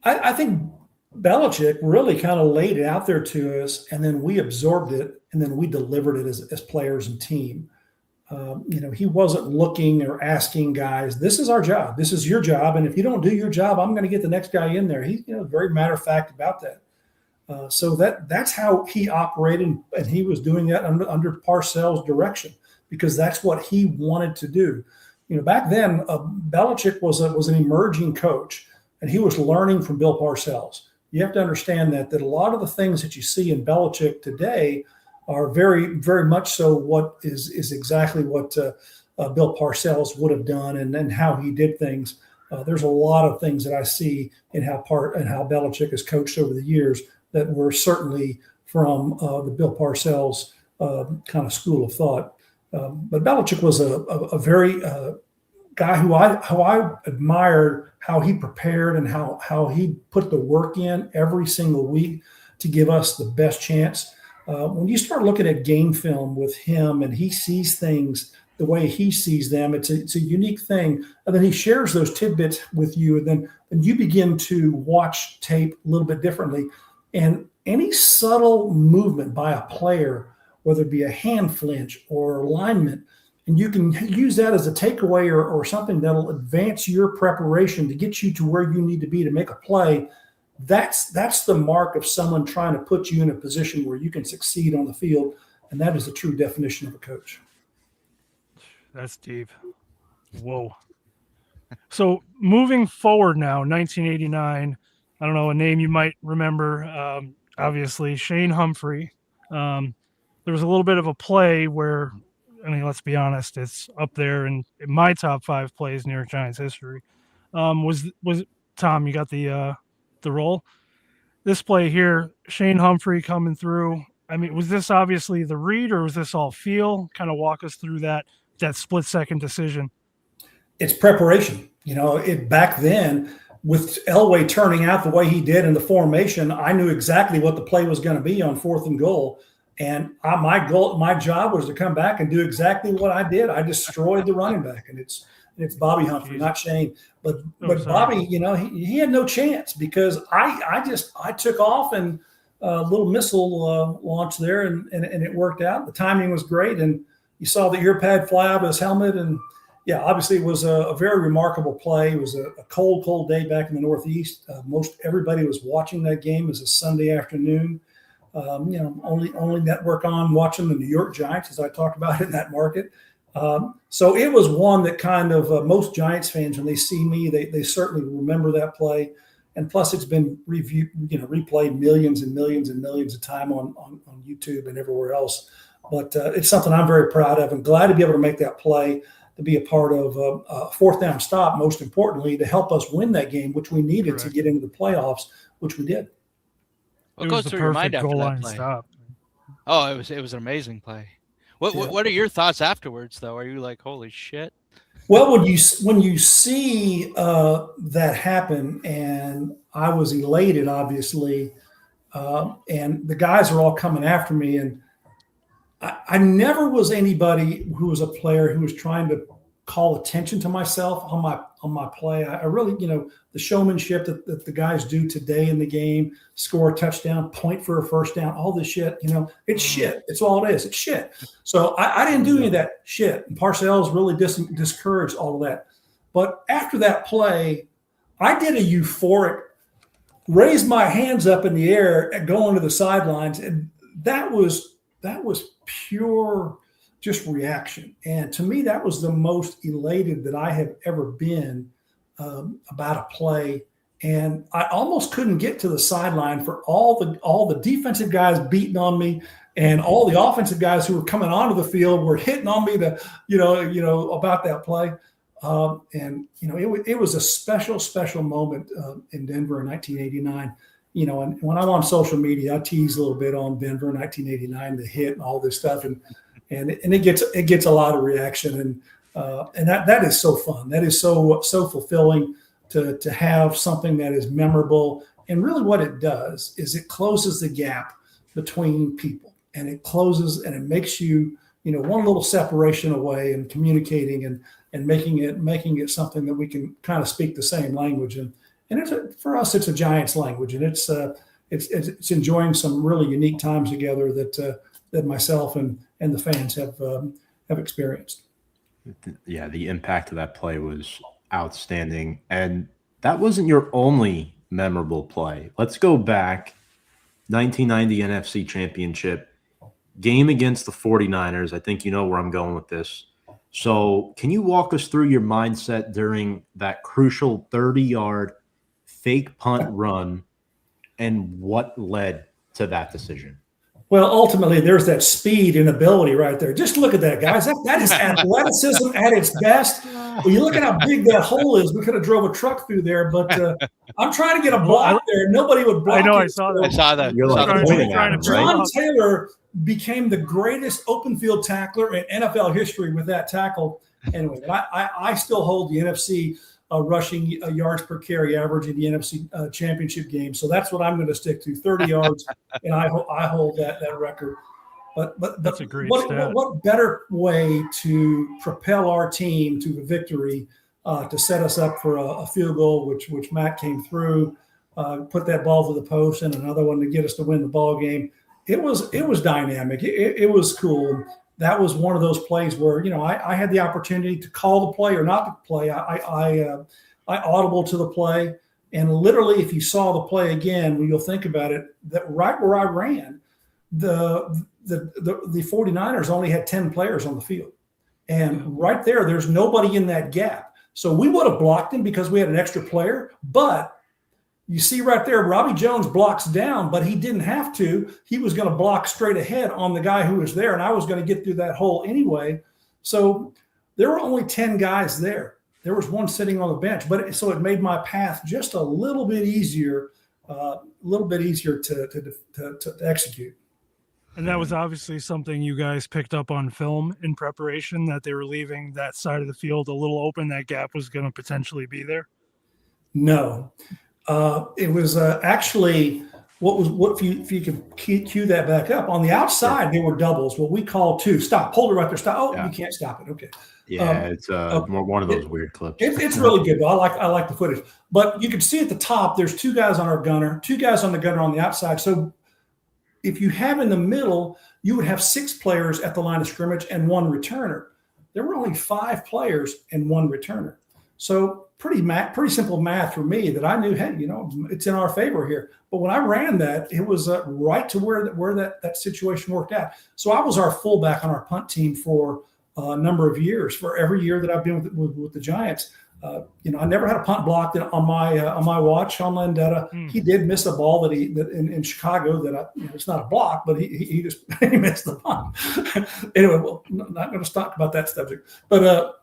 I think Belichick really kind of laid it out there to us, and then we absorbed it, and then we delivered it as players and team. He wasn't looking or asking guys, this is our job, this is your job, and if you don't do your job, I'm going to get the next guy in there. He's very matter of fact about that. So that's how he operated, and he was doing that under Parcells' direction, because that's what he wanted to do. Back then, Belichick was an emerging coach, and he was learning from Bill Parcells. You have to understand that a lot of the things that you see in Belichick today are very, very much so what is exactly what Bill Parcells would have done and how he did things. There's a lot of things that I see in how Belichick has coached over the years that were certainly from the Bill Parcells kind of school of thought. But Belichick was a very guy who I admired how he prepared and how he put the work in every single week to give us the best chance. When you start looking at game film with him and he sees things the way he sees them, it's a unique thing. And then he shares those tidbits with you, and then you begin to watch tape a little bit differently. And any subtle movement by a player, whether it be a hand flinch or alignment, and you can use that as a takeaway or something that'll advance your preparation to get you to where you need to be to make a play. That's the mark of someone trying to put you in a position where you can succeed on the field. And that is the true definition of a coach. That's deep. Whoa. So moving forward now, 1989, I don't know, a name you might remember. Obviously, Shane Humphrey. There was a little bit of a play where, I mean, let's be honest, it's up there in my top 5 plays in New York Giants history. Was Tom? You got the role. This play here, Shane Humphrey coming through. I mean, was this obviously the read, or was this all feel? Kind of walk us through that split-second decision. It's preparation. Back then, with Elway turning out the way he did in the formation, I knew exactly what the play was going to be on 4th and goal. And my job was to come back and do exactly what I did. I destroyed the running back, and it's Bobby Humphrey, not Shane. But Bobby, he had no chance, because I took off and a little missile launch there, and it worked out. The timing was great, and you saw the ear pad fly out of his helmet, and yeah, obviously it was a very remarkable play. It was a cold day back in the Northeast. Most everybody was watching that game. It was a Sunday afternoon. Only network on watching the New York Giants, as I talked about in that market. So it was one that kind of most Giants fans, when they see me, they certainly remember that play. And plus, it's been replayed millions and millions and millions of time on YouTube and everywhere else. But it's something I'm very proud of, and glad to be able to make that play, to be a part of a 4th down stop, most importantly, to help us win that game, which we needed to get into the playoffs, which we did. What goes through your mind after that play? Stop. Oh, it was an amazing play. What are your thoughts afterwards, though? Are you like, holy shit? Well, when you see that happen, and I was elated, obviously, and the guys are all coming after me, and I never was anybody who was a player who was trying to call attention to myself on my play. I really, the showmanship that the guys do today in the game, score a touchdown, point for a first down, all this shit, it's shit. It's all it is. It's shit. So I didn't do any of that shit. And Parcells really discouraged all of that. But after that play, I did a euphoric, raised my hands up in the air and going to the sidelines. And that was pure just reaction. And to me, that was the most elated that I have ever been about a play. And I almost couldn't get to the sideline for all the defensive guys beating on me, and all the offensive guys who were coming onto the field were hitting on me about that play. It was a special moment in Denver in 1989. And when I'm on social media, I tease a little bit on Denver in 1989, the hit and all this stuff, and it gets a lot of reaction, and that is so fun. That is so fulfilling to have something that is memorable. And really, what it does is it closes the gap between people, and it closes and it makes you one little separation away, and communicating and making it something that we can kind of speak the same language. And for us, it's a Giants language, and it's enjoying some really unique times together that myself and the fans have experienced. Yeah, the impact of that play was outstanding, and that wasn't your only memorable play. Let's go back. 1990 NFC Championship game against the 49ers. I think you know where I'm going with this. So can you walk us through your mindset during that crucial 30-yard fake punt run and what led to that decision? Well, ultimately, there's that speed and ability right there. Just look at that, guys. That is athleticism at its best. Well, you look at how big that hole is. We could have drove a truck through there, but I'm trying to get a block there. Nobody would block. I know. It. I saw that. I saw that. You're like pointing at him, John right? Taylor became the greatest open field tackler in NFL history with that tackle. Anyway, I still hold the NFC rushing yards per carry average in the NFC championship game. So that's what I'm going to stick to, 30 yards, and I hold that record. But that's a great stat. What better way to propel our team to the victory, to set us up for a field goal, which Matt came through, put that ball to the post, and another one to get us to win the ball game. It was dynamic. It was cool. That was one of those plays where, I had the opportunity to call the play or not to play. I audible to the play. And literally, if you saw the play again, when you'll think about it, that right where I ran, the 49ers only had 10 players on the field. And right there's nobody in that gap. So we would have blocked him because we had an extra player. But You see right there, Robbie Jones blocks down, but he didn't have to. He was going to block straight ahead on the guy who was there, and I was going to get through that hole anyway. So there were only 10 guys there. There was one sitting on the bench, so it made my path just a little bit easier, to execute. And that was obviously something you guys picked up on film in preparation, that they were leaving that side of the field a little open. That gap was going to potentially be there. No, it was actually if you could cue that back up on the outside, they were doubles. What we call two. Stop. Hold it right there. Stop. Oh, You can't stop it. Okay. Yeah, it's one of those weird clips. It's really good though. I like the footage. But you can see at the top, there's 2 guys on our gunner, 2 guys on the gunner on the outside. So if you have in the middle, you would have 6 players at the line of scrimmage and 1 returner. There were only 5 players and 1 returner. So pretty simple math for me that I knew, hey, it's in our favor here. But when I ran that, it was right to where that situation worked out. So I was our fullback on our punt team for a number of years. For every year that I've been with the Giants, I never had a punt blocked on my watch. Sean Landetta, he did miss a ball that in Chicago that it's not a block, but he just he missed the punt. Anyway, well, not going to talk about that subject, but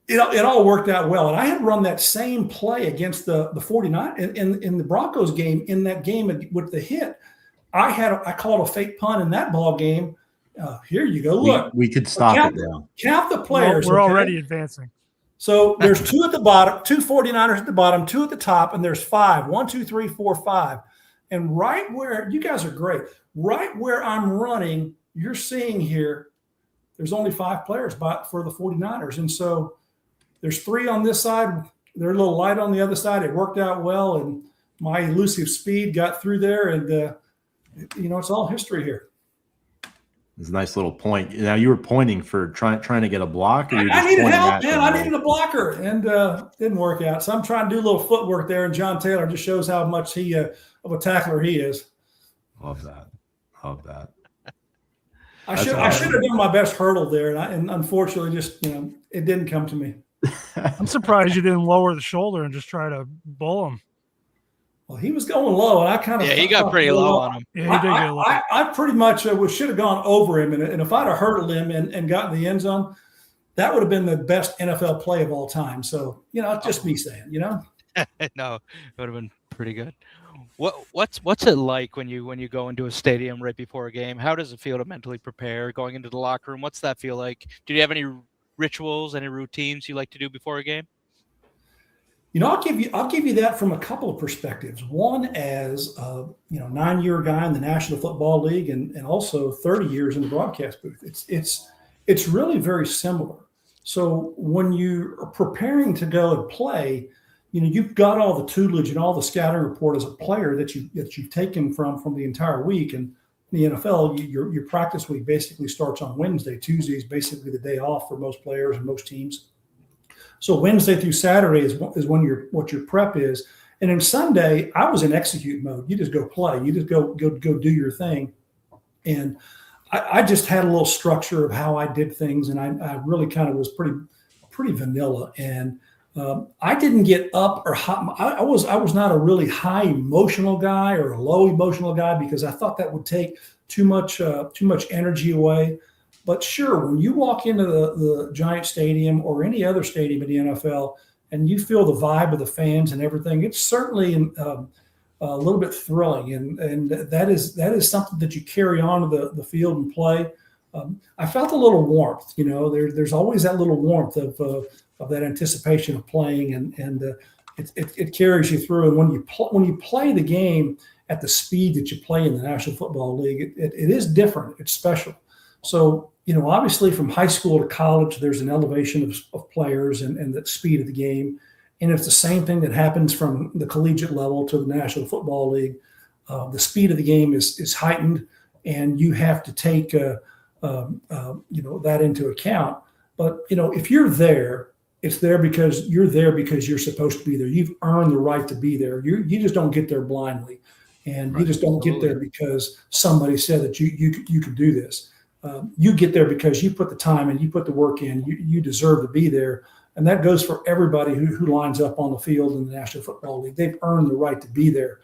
it all worked out well. And I had run that same play against the 49 in the Broncos game. In that game with the hit, I called a fake punt in that ball game. Here you go. Look, we could stop it now. Count the players. We're already advancing. So there's 2 at the bottom, 2 49ers at the bottom, 2 at the top, and there's 5. 1, 2, 3, 4, 5. And right where you guys are great, right where I'm running, you're seeing here, there's only 5 players for the 49ers. And so there's 3 on this side. They're a little light on the other side. It worked out well, and my elusive speed got through there, and it's all history here. It's a nice little point. Now you were pointing for trying to get a block, or I needed help, man. I needed a blocker, and didn't work out. So I'm trying to do a little footwork there, and John Taylor just shows how much of a tackler he is. Love that. I should have done my best hurdle there, and unfortunately, just it didn't come to me. I'm surprised you didn't lower the shoulder and just try to bull him. Well, he was going low, and I kind of he got pretty low on him. Yeah, he did get low. I pretty much should have gone over him, and if I'd have hurdled him and gotten the end zone, that would have been the best NFL play of all time. So just me saying, No, it would have been pretty good. What's it like when you go into a stadium right before a game? How does it feel to mentally prepare going into the locker room? What's that feel like? Do you have any rituals, any routines you like to do before a game? I'll give you that from a couple of perspectives. One, as 9-year guy in the National Football League, and also 30 years in the broadcast booth. It's really very similar. So when you are preparing to go and play, you've got all the tutelage and all the scouting report as a player that you've taken from the entire week. And in the NFL, your practice week basically starts on Wednesday. Tuesday is basically the day off for most players and most teams. So Wednesday through Saturday is when what your prep is. And then Sunday, I was in execute mode. You just go play. You just go do your thing. And I just had a little structure of how I did things, and I really kind of was pretty vanilla. And I didn't get up or hot. I was not a really high emotional guy or a low emotional guy, because I thought that would take too much energy away. But sure, when you walk into the Giant Stadium or any other stadium in the NFL, and you feel the vibe of the fans and everything, it's certainly a little bit thrilling, and that is something that you carry on to the field and play. I felt a little warmth. There's always that little warmth of that anticipation of playing, and it carries you through. And when you play the game at the speed that you play in the National Football League, it is different. It's special. So, obviously from high school to college, there's an elevation of players and the speed of the game. And it's the same thing that happens from the collegiate level to the National Football League. The speed of the game is heightened, and you have to take that into account. But, if you're there, it's there because you're supposed to be there. You've earned the right to be there. You just don't get there blindly. And right. You just don't get there because somebody said that you could do this. You get there because you put the time and you put the work in. You deserve to be there, And that goes for everybody who lines up on the field in the National Football League. They've earned the right to be there.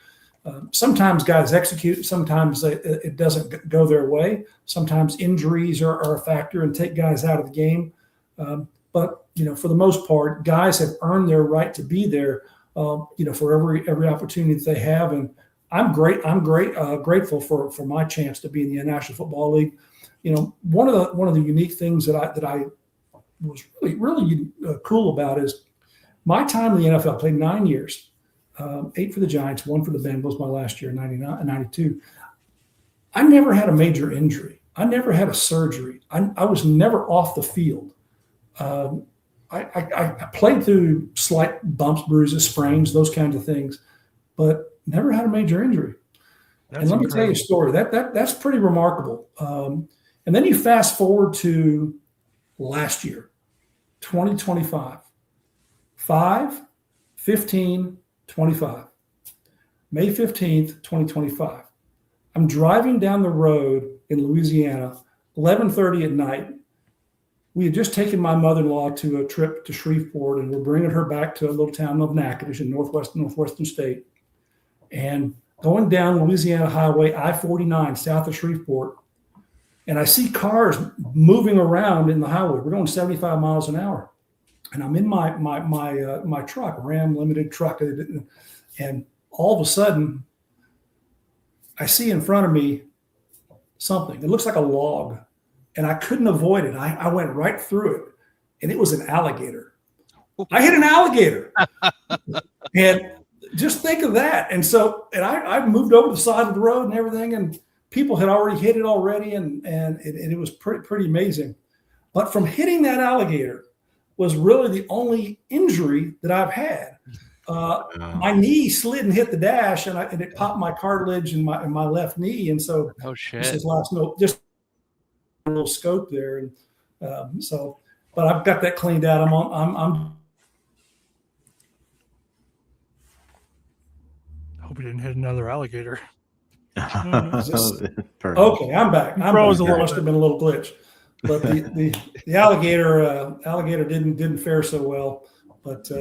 Sometimes guys execute. Sometimes it doesn't go their way. Sometimes injuries are a factor and take guys out of the game. But for the most part, guys have earned their right to be there. For every opportunity that they have, and I'm grateful for my chance to be in the National Football League. One of the unique things that I was really cool about is my time in the NFL. Played 9 years. 8 for the Giants, 1 for the Bengals my last year, 92. I never had a major injury. I never had a surgery. I was never off the field. I played through slight bumps, bruises, sprains, those kinds of things, but never had a major injury. And let me tell you a story. That's pretty remarkable. And then you fast forward to last year, 2025, 5/15/25, May 15th, 2025. I'm driving down the road in Louisiana, 11:30 at night. We had just taken my mother-in-law to a trip to Shreveport, and we're bringing her back to a little town of Natchitoches in northwestern state. And going down Louisiana Highway I-49 south of Shreveport, and I see cars moving around in the highway. We're going 75 miles an hour. And I'm in my truck, Ram Limited truck, and all of a sudden, I see in front of me something. It looks like a log, and I couldn't avoid it. I went right through it, and it was an alligator. I hit an alligator, and just think of that. And I moved over to the side of the road and everything, and people had already hit it already, and it was pretty amazing. But from hitting that alligator was really the only injury that I've had. My knee slid and hit the dash, and it popped my cartilage in my left knee, and so shit. This is just a little scope there, and but I've got that cleaned out. I'm I hope he didn't hit another alligator. Okay, I'm back. Must have been a little glitch, but the alligator didn't fare so well. But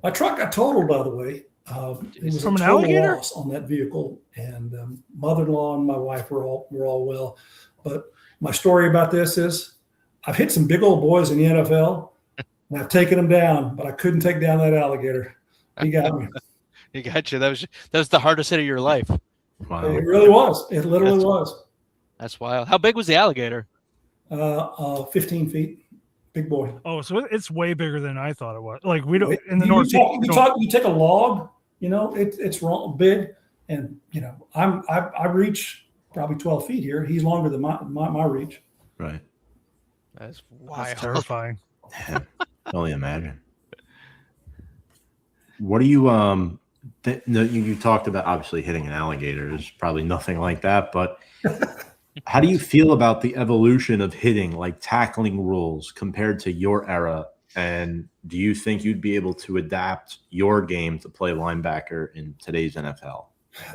my truck got totaled, by the way. It was from a an total alligator loss on that vehicle, and mother-in-law and my wife were all well. But my story about this is, I've hit some big old boys in the NFL, and I've taken them down, but I couldn't take down that alligator. He got me. He got you. That was the hardest hit of your life. Wow. It really was. It literally was. That's wild. How big was the alligator? 15 feet. Big boy. Oh, so it's way bigger than I thought it was. Like we don't in the you Northeast. You take a log, it's wrong, big, and I reach probably 12 feet here. He's longer than my reach. Right. That's wild. That's terrifying. Yeah, only imagine. What do you you talked about obviously hitting an alligator. There's probably nothing like that, but how do you feel about the evolution of hitting, like tackling rules compared to your era? And do you think you'd be able to adapt your game to play linebacker in today's NFL?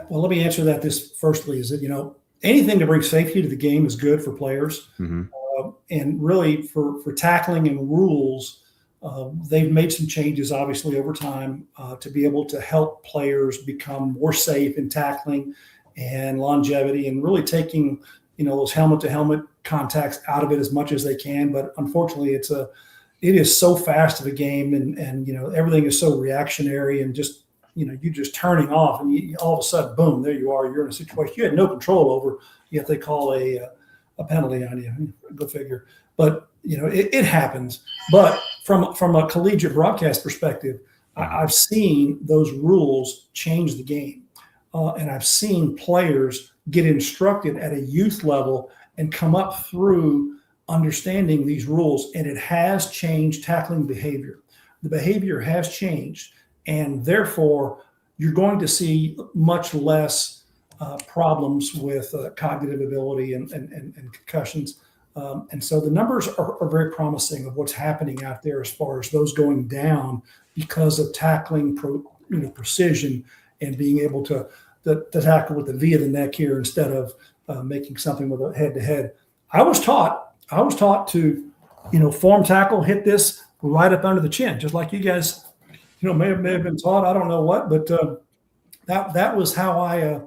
Well, let me answer that. This firstly is that, anything to bring safety to the game is good for players. Mm-hmm. And really for tackling and rules, they've made some changes, obviously, over time to be able to help players become more safe in tackling and longevity, and really taking, those helmet-to-helmet contacts out of it as much as they can. But unfortunately, it is so fast of a game, and everything is so reactionary, and just you're just turning off, and all of a sudden, boom, there you are. You're in a situation you had no control over, yet they call a penalty on you. Go figure. But it happens. But from a collegiate broadcast perspective, I've seen those rules change the game, and I've seen players get instructed at a youth level and come up through understanding these rules, and it has changed tackling behavior. The behavior has changed, and therefore you're going to see much less problems with cognitive ability and concussions. And so the numbers are very promising of what's happening out there as far as those going down because of tackling precision and being able to tackle with the V of the neck here instead of making something with a head-to-head. I was taught to, form tackle, hit this right up under the chin, just like you guys, may have been taught. I don't know what, but that was how I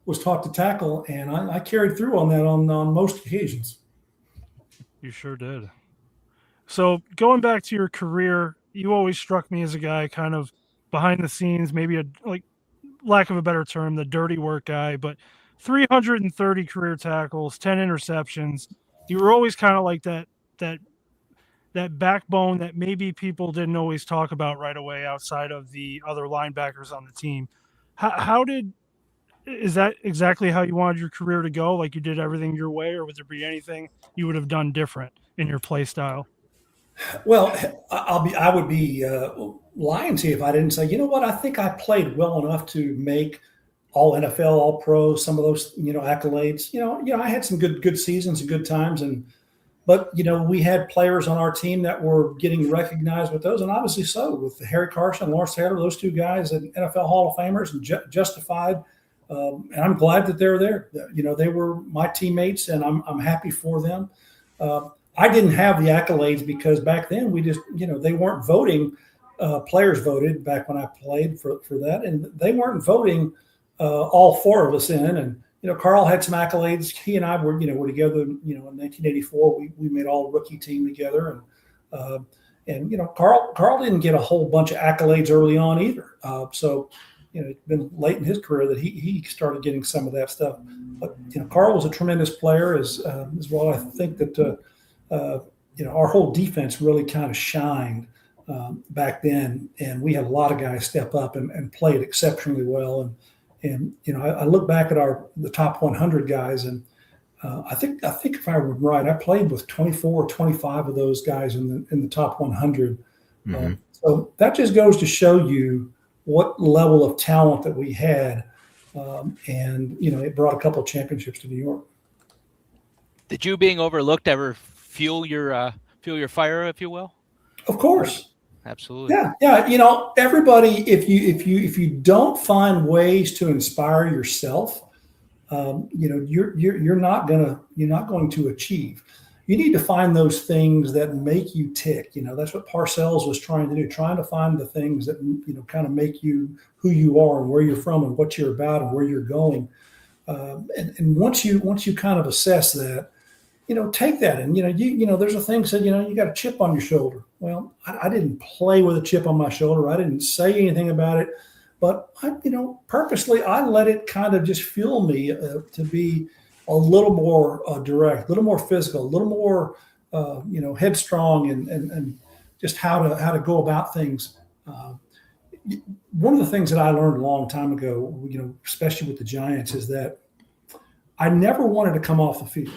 was taught to tackle, and I carried through on that on most occasions. You sure did. So going back to your career, you always struck me as a guy kind of behind the scenes, maybe lack of a better term, the dirty work guy, but 330 career tackles, 10 interceptions. You were always kind of like that backbone that maybe people didn't always talk about right away outside of the other linebackers on the team. Is that exactly how you wanted your career to go? Like you did everything your way, or would there be anything you would have done different in your play style? Well, I would be lying to you if I didn't say, you know what, I think I played well enough to make all NFL, all pro, some of those, accolades. I had some good seasons and good times, but we had players on our team that were getting recognized with those, and obviously so with Harry Carson, Lawrence Taylor, those two guys, and NFL Hall of Famers, and justified. And I'm glad that they're there. They were my teammates, and I'm happy for them. I didn't have the accolades because back then we just, they weren't voting. Players voted back when I played for that, and they weren't voting all four of us in. And Carl had some accolades. He and I were together. In 1984, we made all rookie team together, and Carl didn't get a whole bunch of accolades early on either. So it's been late in his career that he started getting some of that stuff. But Carl was a tremendous player as well. I think that our whole defense really kind of shined back then, and we had a lot of guys step up and played exceptionally well. And I look back at the top 100 guys, and I think if I remember right, I played with 24 or 25 of those guys in the top 100. Mm-hmm. So that just goes to show you what level of talent that we had, and it brought a couple of championships to New York. Did you being overlooked ever fuel your fire, if you will? Of course. Absolutely. Yeah. Everybody, if you don't find ways to inspire yourself, you're not going to achieve. You need to find those things that make you tick. That's what Parcells was trying to do, trying to find the things that kind of make you who you are and where you're from and what you're about and where you're going. And once you kind of assess that, take that, and there's a thing said, you got a chip on your shoulder. Well, I didn't play with a chip on my shoulder. I didn't say anything about it, but purposely I let it kind of just fuel me to be a little more direct, a little more physical, a little more headstrong, and just how to go about things. One of the things that I learned a long time ago, especially with the Giants, is that I never wanted to come off the field.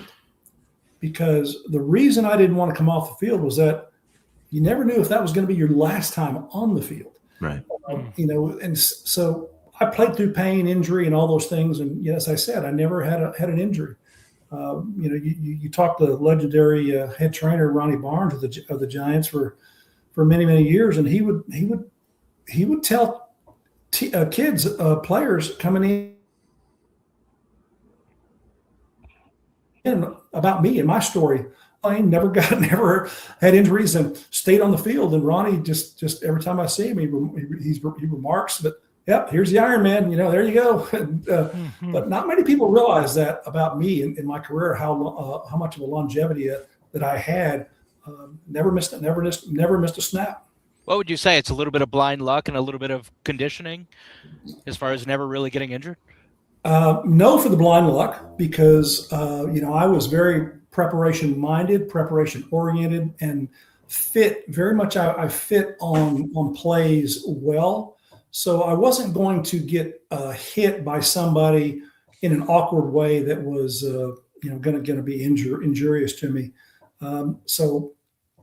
Because the reason I didn't want to come off the field was that you never knew if that was going to be your last time on the field. Right. And so I played through pain, injury, and all those things. And as I said, I never had an injury. You talked to the legendary head trainer Ronnie Barnes of the Giants for many, many years, and he would tell kids, players coming in about me and my story. I never had injuries and stayed on the field. And Ronnie just every time I see him, he remarks that, yep, here's the Iron Man. There you go. But not many people realize that about me in my career, how much of a longevity that I had. Never missed a snap. What would you say? It's a little bit of blind luck and a little bit of conditioning, as far as never really getting injured. No, for the blind luck, because I was very preparation minded, preparation oriented, and fit very much. I fit on plays well, so I wasn't going to get hit by somebody in an awkward way that was going to be injurious to me. So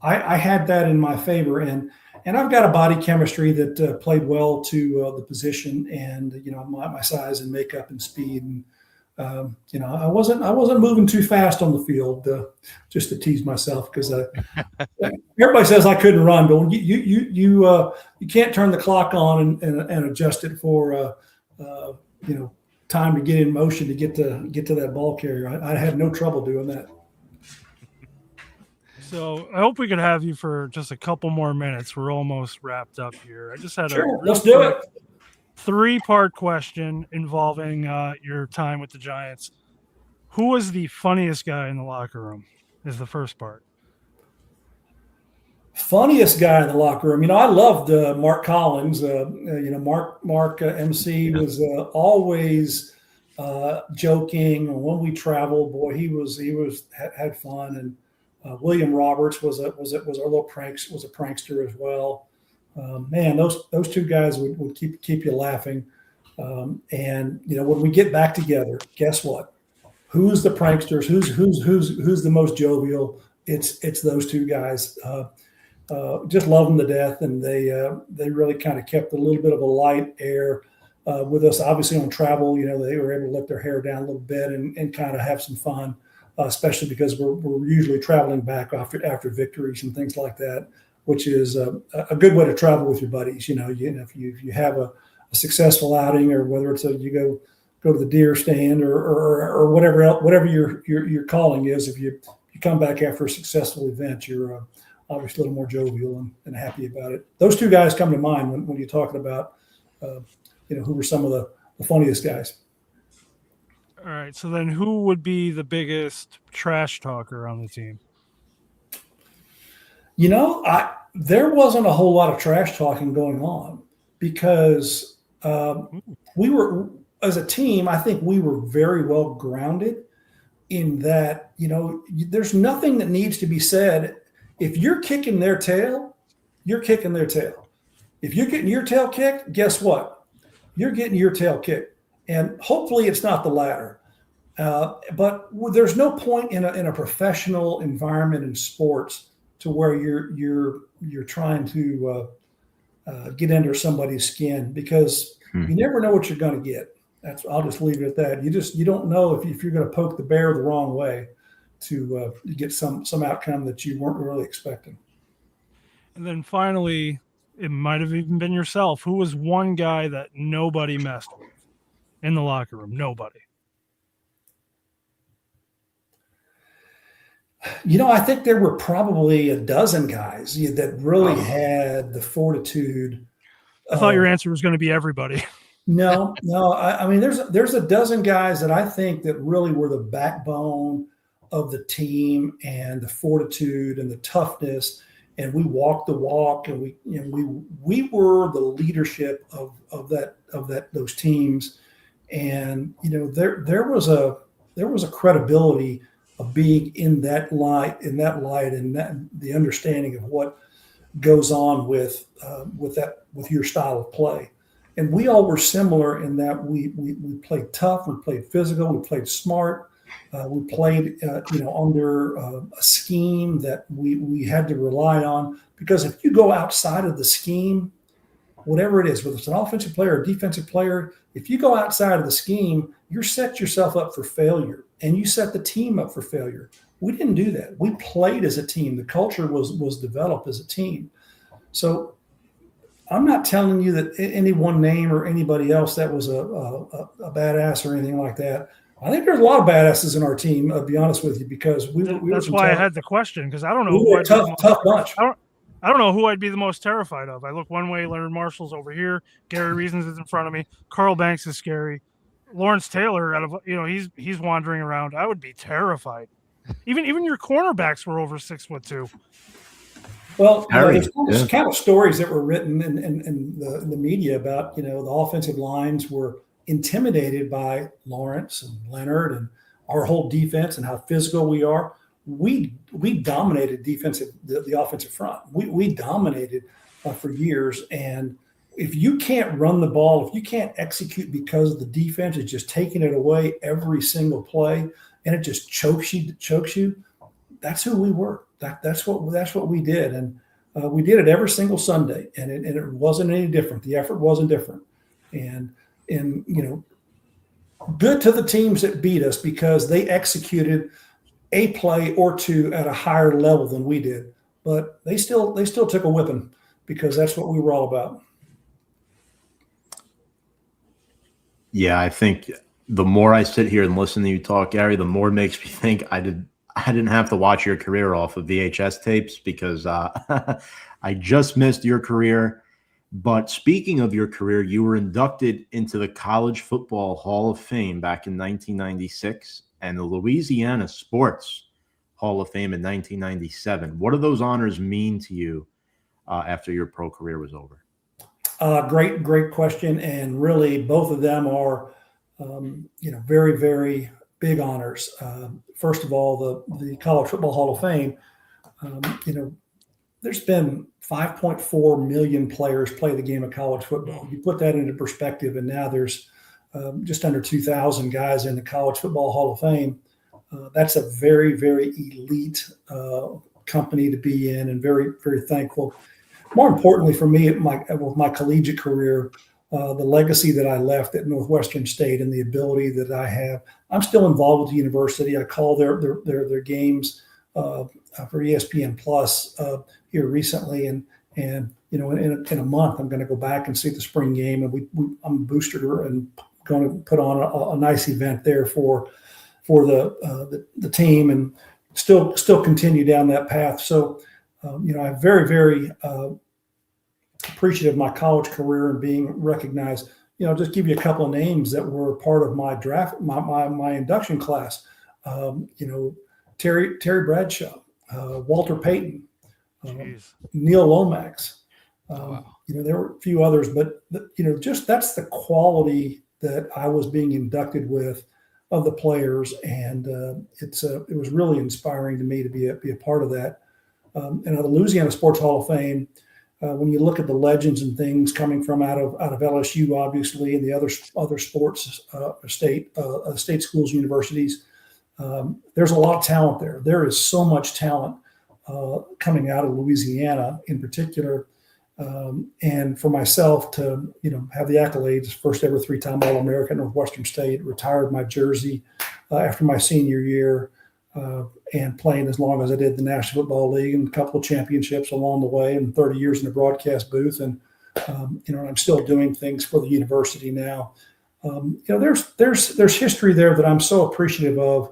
I had that in my favor, and I've got a body chemistry that played well to the position, and my size and makeup and speed, and I wasn't moving too fast on the field, just to tease myself, because everybody says I couldn't run, but you can't turn the clock on and adjust it for time to get in motion to get to that ball carrier. I had no trouble doing that. So I hope we could have you for just a couple more minutes. We're almost wrapped up here. I just had a Sure, real let's do quick it. 3-part question involving your time with the Giants. Who was the funniest guy in the locker room? Is the first part. Funniest guy in the locker room. I loved Mark Collins. Mark MC was always joking. When we traveled, boy, he had fun. And William Roberts was a little prankster as well. Man, those two guys would keep you laughing. And when we get back together, guess what? Who's the pranksters? Who's the most jovial? It's those two guys. Just love them to death, and they really kind of kept a little bit of a light air with us. Obviously, on travel, they were able to let their hair down a little bit and kind of have some fun, especially because we're usually traveling back after victories and things like that, which is a good way to travel with your buddies. If you have a successful outing, or whether it's you go to the deer stand or whatever your calling is, if you come back after a successful event, you're obviously a little more jovial and happy about it. Those two guys come to mind when you're talking about, who were some of the funniest guys. All right. So then who would be the biggest trash talker on the team? There wasn't a whole lot of trash talking going on because we were, as a team, I think we were very well grounded in that, there's nothing that needs to be said. If you're kicking their tail, you're kicking their tail. If you're getting your tail kicked, guess what? You're getting your tail kicked. And hopefully it's not the latter. But there's no point in a professional environment in sports to where you're trying to get under somebody's skin, because you never know what you're going to get. I'll just leave it at that. You don't know if you're going to poke the bear the wrong way to get some outcome that you weren't really expecting. And then finally, it might have even been yourself. Who was one guy that nobody messed with in the locker room? Nobody. I think there were probably a dozen guys that really had the fortitude. I thought your answer was going to be everybody. No. I mean, there's a dozen guys that I think that really were the backbone of the team, and the fortitude and the toughness. And we walked the walk, and we were the leadership of those teams. And there was a credibility of being in that light, and that the understanding of what goes on with your style of play. And we all were similar in that we played tough, we played physical, we played smart, we played under a scheme that we had to rely on. Because if you go outside of the scheme, whatever it is, whether it's an offensive player or defensive player, if you go outside of the scheme, you set yourself up for failure, and you set the team up for failure. We didn't do that. We played as a team. The culture was developed as a team. So I'm not telling you that any one name or anybody else that was a badass or anything like that. I think there's a lot of badasses in our team, I'll be honest with you, because that's why I had the question, because I don't know. We were a tough bunch. I don't know who I'd be the most terrified of. I look one way, Leonard Marshall's over here. Gary Reasons is in front of me. Carl Banks is scary. Lawrence Taylor, he's wandering around. I would be terrified. Even your cornerbacks were over 6'2". Well, there's kind of stories that were written in the media about, the offensive lines were intimidated by Lawrence and Leonard and our whole defense and how physical we are. We dominated the offensive front. We dominated for years. And if you can't run the ball, if you can't execute because the defense is just taking it away every single play, and it just chokes you, that's who we were. That's what we did. And we did it every single Sunday, and it wasn't any different. The effort wasn't different. And good to the teams that beat us, because they executed a play or two at a higher level than we did. But they still took a whipping, because that's what we were all about. Yeah, I think the more I sit here and listen to you talk, Gary, the more it makes me think I didn't have to watch your career off of VHS tapes because I just missed your career. But speaking of your career, you were inducted into the College Football Hall of Fame back in 1996 and the Louisiana Sports Hall of Fame in 1997. What do those honors mean to you after your pro career was over? Great question. And really, both of them are, very, very big honors. First of all, the College Football Hall of Fame, there's been 5.4 million players play the game of college football. You put that into perspective, and now there's just under 2,000 guys in the College Football Hall of Fame. That's a very, very elite company to be in, and very, very thankful. More importantly for me, with my collegiate career, the legacy that I left at Northwestern State and the ability that I have. I'm still involved with the university. I call their games for ESPN Plus here recently, and in a month I'm going to go back and see the spring game, and I'm a booster and going to put on a nice event there for the team, and still continue down that path. So I'm very, very appreciative of my college career and being recognized. Just give you a couple of names that were part of my draft, my induction class. Terry Bradshaw, Walter Payton, Neil Lomax. There were a few others, but just that's the quality that I was being inducted with of the players, and it was really inspiring to me to be a part of that. And the Louisiana Sports Hall of Fame, when you look at the legends and things coming from out of LSU, obviously, and the other sports state schools, universities, there's a lot of talent there. There is so much talent coming out of Louisiana in particular. And for myself to, have the accolades, first ever 3-time All-American at Northwestern State, retired my jersey after my senior year, and playing as long as I did the National Football League and a couple of championships along the way, and 30 years in the broadcast booth. And, I'm still doing things for the university now. There's history there that I'm so appreciative of.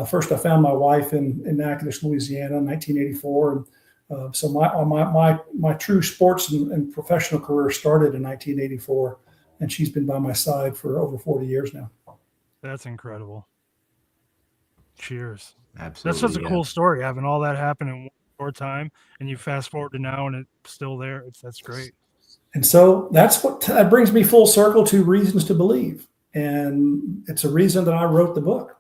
First, I found my wife in Natchitoches, Louisiana in 1984. And so my true sports and professional career started in 1984, and she's been by my side for over 40 years now. That's incredible. Cheers. Absolutely. That's such a cool story, having all that happen in one short time, and you fast forward to now and it's still there. That's great. And so that brings me full circle to Reasons to Believe. And it's a reason that I wrote the book.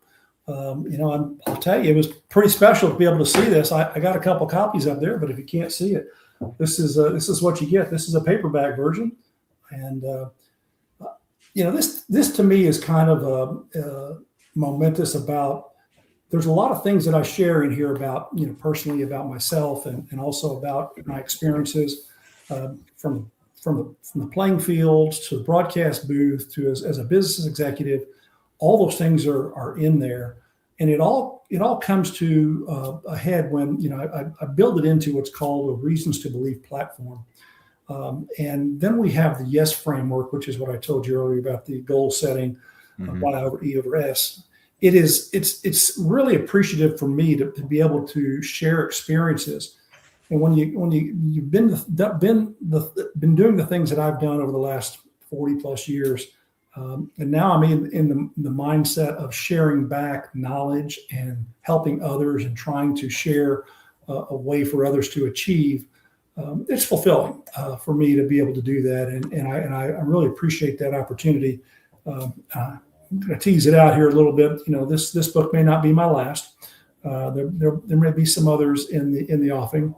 I'll tell you, it was pretty special to be able to see this. I got a couple copies up there, but if you can't see it, this is what you get. This is a paperback version. And, this to me is kind of momentous about, there's a lot of things that I share in here about, personally about myself and also about my experiences from the playing fields to the broadcast booth to as a business executive. All those things are in there, and it all comes to a head when I build it into what's called a Reasons to Believe platform, and then we have the YES framework, which is what I told you earlier about the goal setting, Y over E over S. It's really appreciative for me to be able to share experiences, and when you've been doing the things that I've done over the last 40 plus years. And now I'm in the mindset of sharing back knowledge and helping others and trying to share a way for others to achieve. It's fulfilling for me to be able to do that, and I really appreciate that opportunity. I'm going to tease it out here a little bit. This book may not be my last. There may be some others in the offing,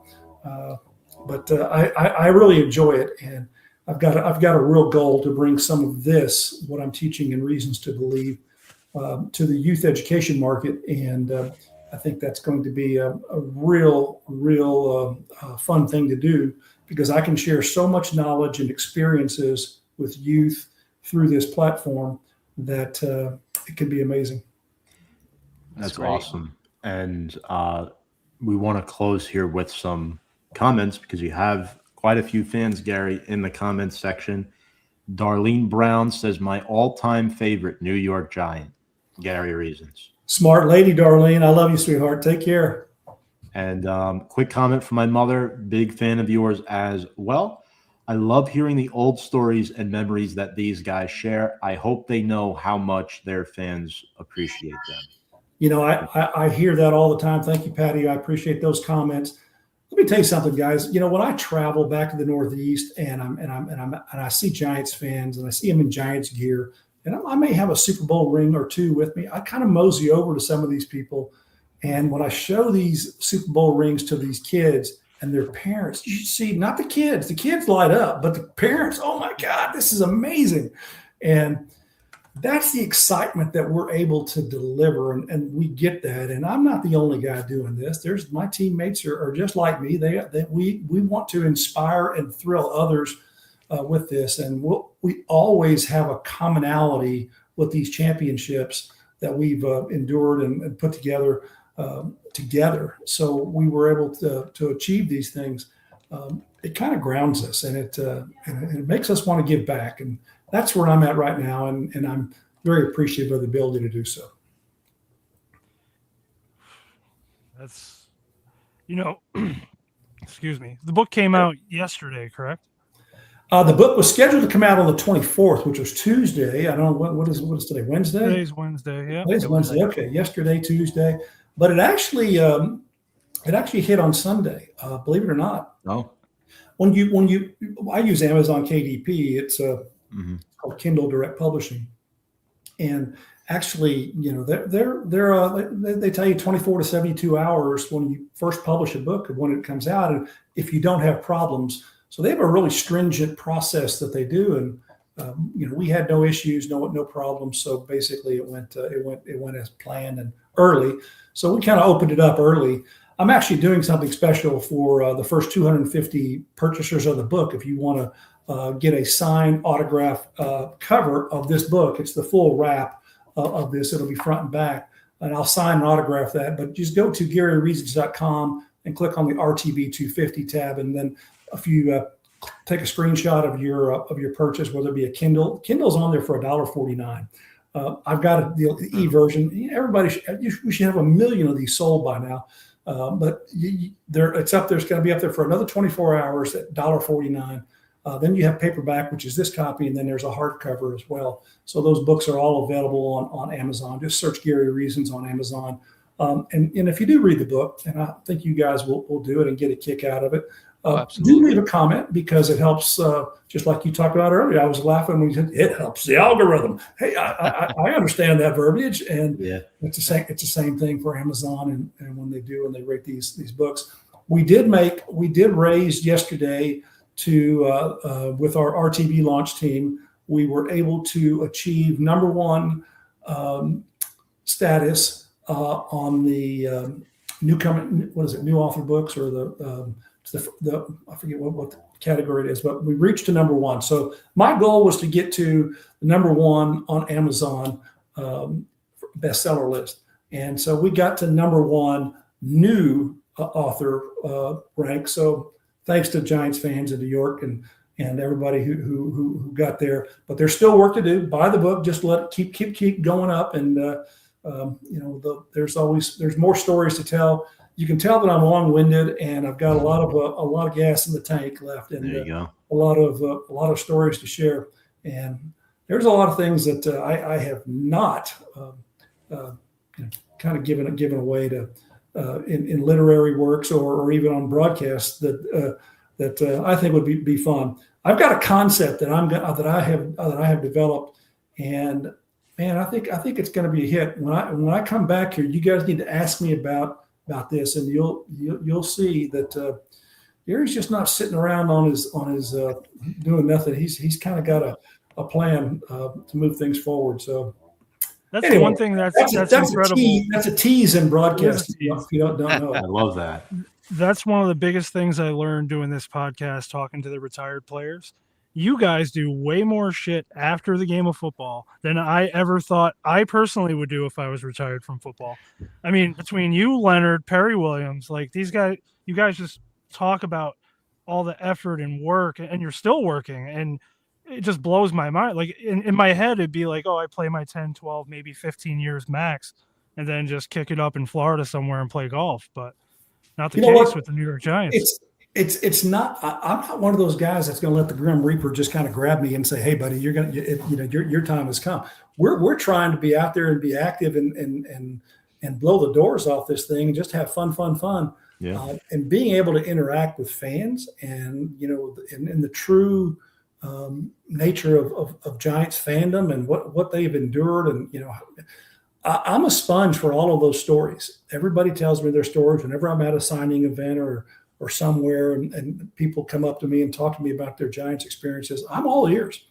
but I really enjoy it, and I've got a real goal to bring some of this, what I'm teaching in Reasons to Believe, to the youth education market. And I think that's going to be a real fun thing to do, because I can share so much knowledge and experiences with youth through this platform that it can be amazing. That's awesome. And we want to close here with some comments, because you have quite a few fans, Gary, in the comments section. Darlene Brown says, my all-time favorite New York Giant, Gary Reasons. Smart lady, Darlene. I love you, sweetheart. Take care. And quick comment from my mother, big fan of yours as well. I love hearing the old stories and memories that these guys share. I hope they know how much their fans appreciate them. You know, I hear that all the time. Thank you, Patty. I appreciate those comments. Let me tell you something, guys. You know, when I travel back to the Northeast and I see Giants fans and I see them in Giants gear, and I may have a Super Bowl ring or two with me, I kind of mosey over to some of these people. And when I show these Super Bowl rings to these kids and their parents, you should see, not the kids light up, but the parents, oh my God, this is amazing. And that's the excitement that we're able to deliver. And we get that. And I'm not the only guy doing this. There's my teammates are just like me. We want to inspire and thrill others with this. And we always have a commonality with these championships that we've endured and put together. So we were able to achieve these things. It kind of grounds us, and it makes us want to give back, and that's where I'm at right now, and I'm very appreciative of the ability to do so. That's, excuse me. The book came out yesterday, correct? The book was scheduled to come out on the 24th, which was Tuesday. I don't know what is today, Wednesday? Today's Wednesday, yeah. Today's Wednesday. Okay, yesterday, Tuesday. But it actually hit on Sunday. Believe it or not. Oh, I use Amazon KDP. It's called Kindle Direct Publishing, and actually, you know, they tell you 24 to 72 hours when you first publish a book of when it comes out, and if you don't have problems. So they have a really stringent process that they do, and we had no issues, no problems. So basically, it went as planned and early. So we kind of opened it up early. I'm actually doing something special for the first 250 purchasers of the book. If you want to get a signed autograph cover of this book, it's the full wrap of this. It'll be front and back, and I'll sign and autograph that. But just go to GaryReasons.com and click on the RTB 250 tab, and then if you take a screenshot of your purchase, whether it be a Kindle's on there for $1.49. I've got the e-version. We should have 1 million of these sold by now. But it's up there. It's going to be up there for another 24 hours at $1.49. Then you have paperback, which is this copy, and then there's a hardcover as well. So those books are all available on Amazon. Just search Gary Reasons on Amazon. And if you do read the book, and I think you guys will do it and get a kick out of it, do leave a comment, because it helps. Just like you talked about earlier, I was laughing when you said it helps the algorithm. Hey, I understand that verbiage, and it's the same thing for Amazon and when they do and they rate these books. We did raise yesterday to with our RTB launch team. We were able to achieve number one status on the new author books, or the I forget what the category it is, but we reached to number one. So my goal was to get to the number one on Amazon bestseller list. And so we got to number one new author rank. So thanks to Giants fans in New York and everybody who got there, but there's still work to do. Buy the book, just let it keep going up. And there's more stories to tell. You can tell that I'm long-winded, and I've got a lot of gas in the tank left, and there you go. a lot of stories to share. And there's a lot of things that I have not kind of given away to in literary works or even on broadcasts that I think would be fun. I've got a concept that I have developed, and man, I think it's going to be a hit. When I come back here, you guys need to ask me about this, and you'll see that Gary's just not sitting around on his doing nothing. He's kind of got a plan to move things forward. So that's anyway, the one thing that's incredible. That's a tease in broadcast. If you don't know. I love that. That's one of the biggest things I learned doing this podcast, talking to the retired players. You guys do way more shit after the game of football than I ever thought I personally would do if I was retired from football. I mean, between you, Leonard, Perry Williams, like these guys, you guys just talk about all the effort and work, and you're still working, and it just blows my mind. Like in my head, it'd be like, oh, I play my 10, 12, maybe 15 years max. and then just kick it up in Florida somewhere and play golf. But not the You know case what? with the New York Giants. It's not. I'm not one of those guys that's going to let the Grim Reaper just kind of grab me and say, "Hey, buddy, you're going to, your time has come." We're trying to be out there and be active and blow the doors off this thing and just have fun. Yeah. And being able to interact with fans and in the true nature of Giants fandom and what they've endured, and I'm a sponge for all of those stories. Everybody tells me their stories whenever I'm at a signing event or somewhere, and people come up to me and talk to me about their Giants experiences. I'm all ears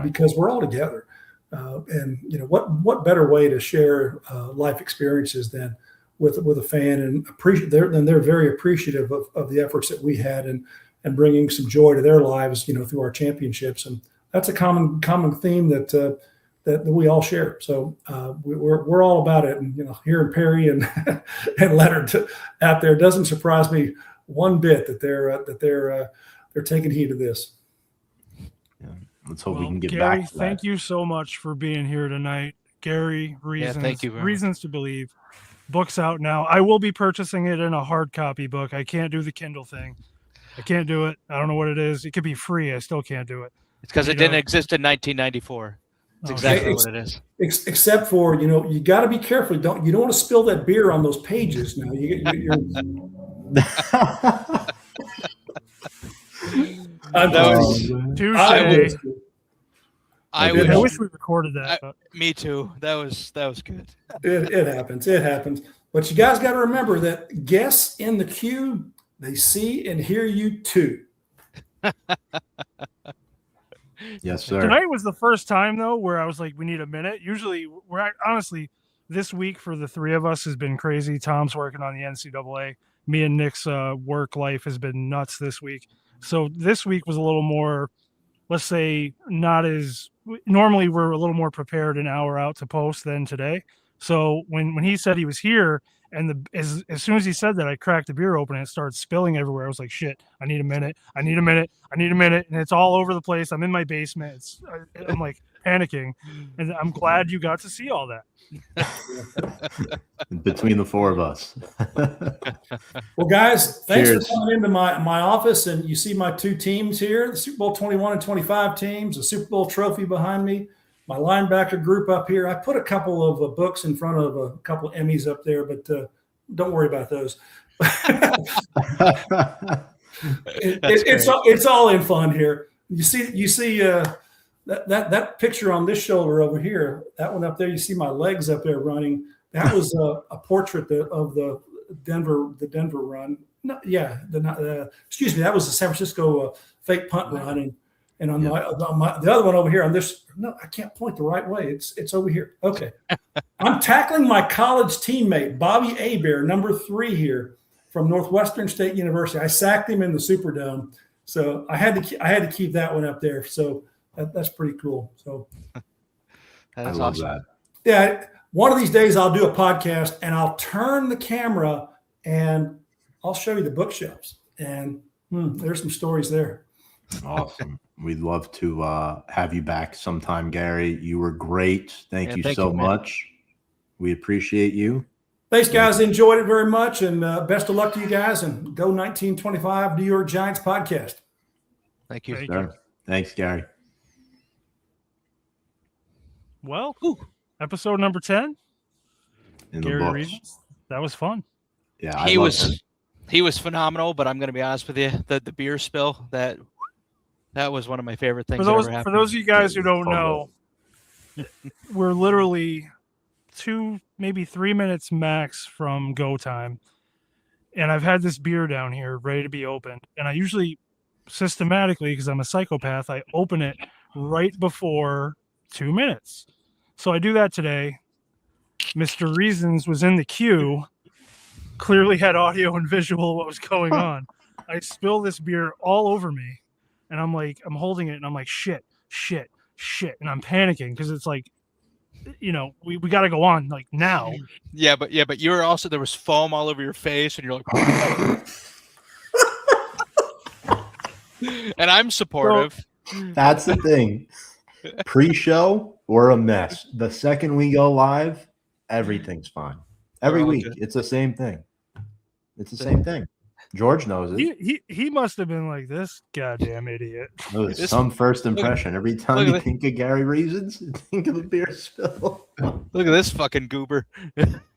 because we're all together. And what better way to share life experiences than with a fan, and they're very appreciative of the efforts that we had and bringing some joy to their lives, through our championships. And that's a common theme that we all share. So we're all about it. And hearing Perry and Leonard out there doesn't surprise me one bit that they're taking heed of this. Yeah. Let's hope we can get Gary, back to that. thank you so much for being here tonight. Gary, thank you very much. Reasons to Believe. Book's out now. I will be purchasing it in a hard copy book. I can't do the Kindle thing. I can't do it. I don't know what it is. It could be free. I still can't do it. It's because it didn't exist in 1994. That's exactly what it is. Except for, you got to be careful. You don't want to spill that beer on those pages. Now you're Touche. I wish we recorded that. Me too. That was good. It happens. It happens. But you guys got to remember that guests in the queue, they see and hear you too. Yes, sir. Tonight was the first time though where I was like, we need a minute. Usually, honestly, this week for the three of us has been crazy. Tom's working on the NCAA. Me and Nick's work life has been nuts this week. So this week was a little more, let's say, not as normally we're a little more prepared an hour out to post than today. So when he said he was here, and as soon as he said that, I cracked the beer open and it started spilling everywhere. I was like, shit, I need a minute. And it's all over the place. I'm in my basement. I'm like panicking. And I'm glad you got to see all that. Between the four of us. Well, guys, thanks Cheers. for coming into my office. And you see my two teams here, the Super Bowl 21 and 25 teams, the Super Bowl trophy behind me, my linebacker group up here. I put a couple of books in front of a couple of Emmys up there, but don't worry about those. It's all in fun here. You see that picture on this shoulder over here, that one up there, you see my legs up there running. That was a portrait of the Denver run. No, yeah, excuse me, that was the San Francisco fake punt run, and on the other one over here on this. No, I can't point the right way. It's over here. Okay, I'm tackling my college teammate Bobby Hebert, number 3 here from Northwestern State University. I sacked him in the Superdome, so I had to keep that one up there. So that's pretty cool. So That is I love awesome. that. yeah, one of these days I'll do a podcast and I'll turn the camera and I'll show you the bookshelves. And there's some stories there. Awesome. We'd love to have you back sometime, Gary. You were great. Thank you thank so you, man. much. We appreciate you. Thanks, guys. Enjoyed it very much. And best of luck to you guys. And go 1925 New York Giants podcast. Thank you. Thank Sure. Thanks, Gary. Well, episode number 10, In the Gary books. Reasons. That was fun. Yeah, He I was loved it. he was phenomenal, but I'm going to be honest with you, the beer spill that was one of my favorite things that ever happened. For those of you guys who don't Fun know, we're literally 2, maybe 3 minutes max from go time. And I've had this beer down here ready to be opened. And I usually systematically, because I'm a psychopath, I open it right before 2 minutes. So I do that today. Mr. Reasons was in the queue, clearly had audio and visual of what was going on. I spill this beer all over me. And I'm like, I'm holding it and I'm like, shit. And I'm panicking because it's like, we got to go on like now. Yeah, but you were also, there was foam all over your face and you're like, and I'm supportive. That's the thing. Pre-show, we're a mess. The second we go live, everything's fine. Every all week. good. It's the same thing. It's the same thing. George knows it. He must have been like, this goddamn idiot. Knows This- some first impression. Every time look you at think of Gary Reasons, you think of a beer spill. Look at this fucking goober.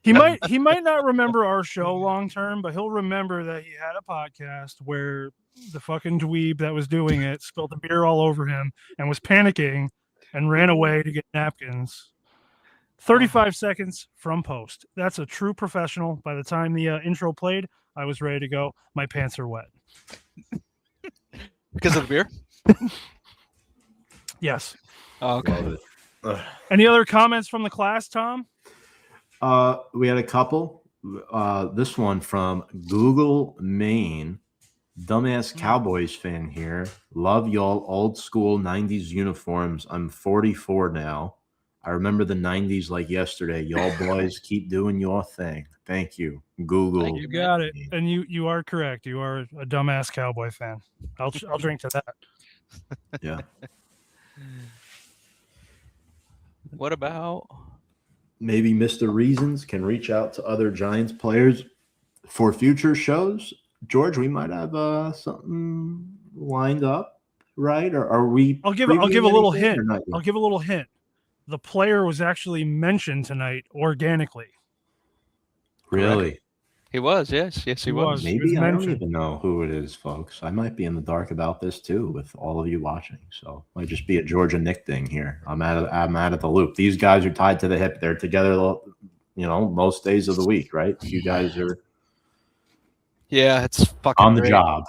He might not remember our show long term, but he'll remember that he had a podcast where the fucking dweeb that was doing it spilled the beer all over him and was panicking and ran away to get napkins. 35 seconds from post. That's a true professional. By the time the intro played, I was ready to go. My pants are wet. Because of the beer? Yes. Oh, okay. Love it. Ugh. Any other comments from the class, Tom? We had a couple. This one from Google Maine. Dumbass Cowboys fan here. Love y'all old school 90s uniforms. I'm 44 now. I remember the 90s like yesterday. Y'all boys keep doing your thing. Thank you. Google. Thank You got it. And you are correct. You are a dumbass Cowboy fan. I'll drink to that. Yeah. What about? Maybe Mr. Reasons can reach out to other Giants players for future shows. George, we might have something lined up, right? Or are we? I'll give a previewing little anything or hint. not yet? I'll give a little hint. The player was actually mentioned tonight organically. Really? He was, yes. Yes, he He was. was. Maybe I don't mentioned. even know who it is, folks. I might be in the dark about this too, with all of you watching. So might just be a Georgia Nick thing here. I'm out of the loop. These guys are tied to the hip. They're together, most days of the week, right? You guys are Yeah, it's fucking on the great. job.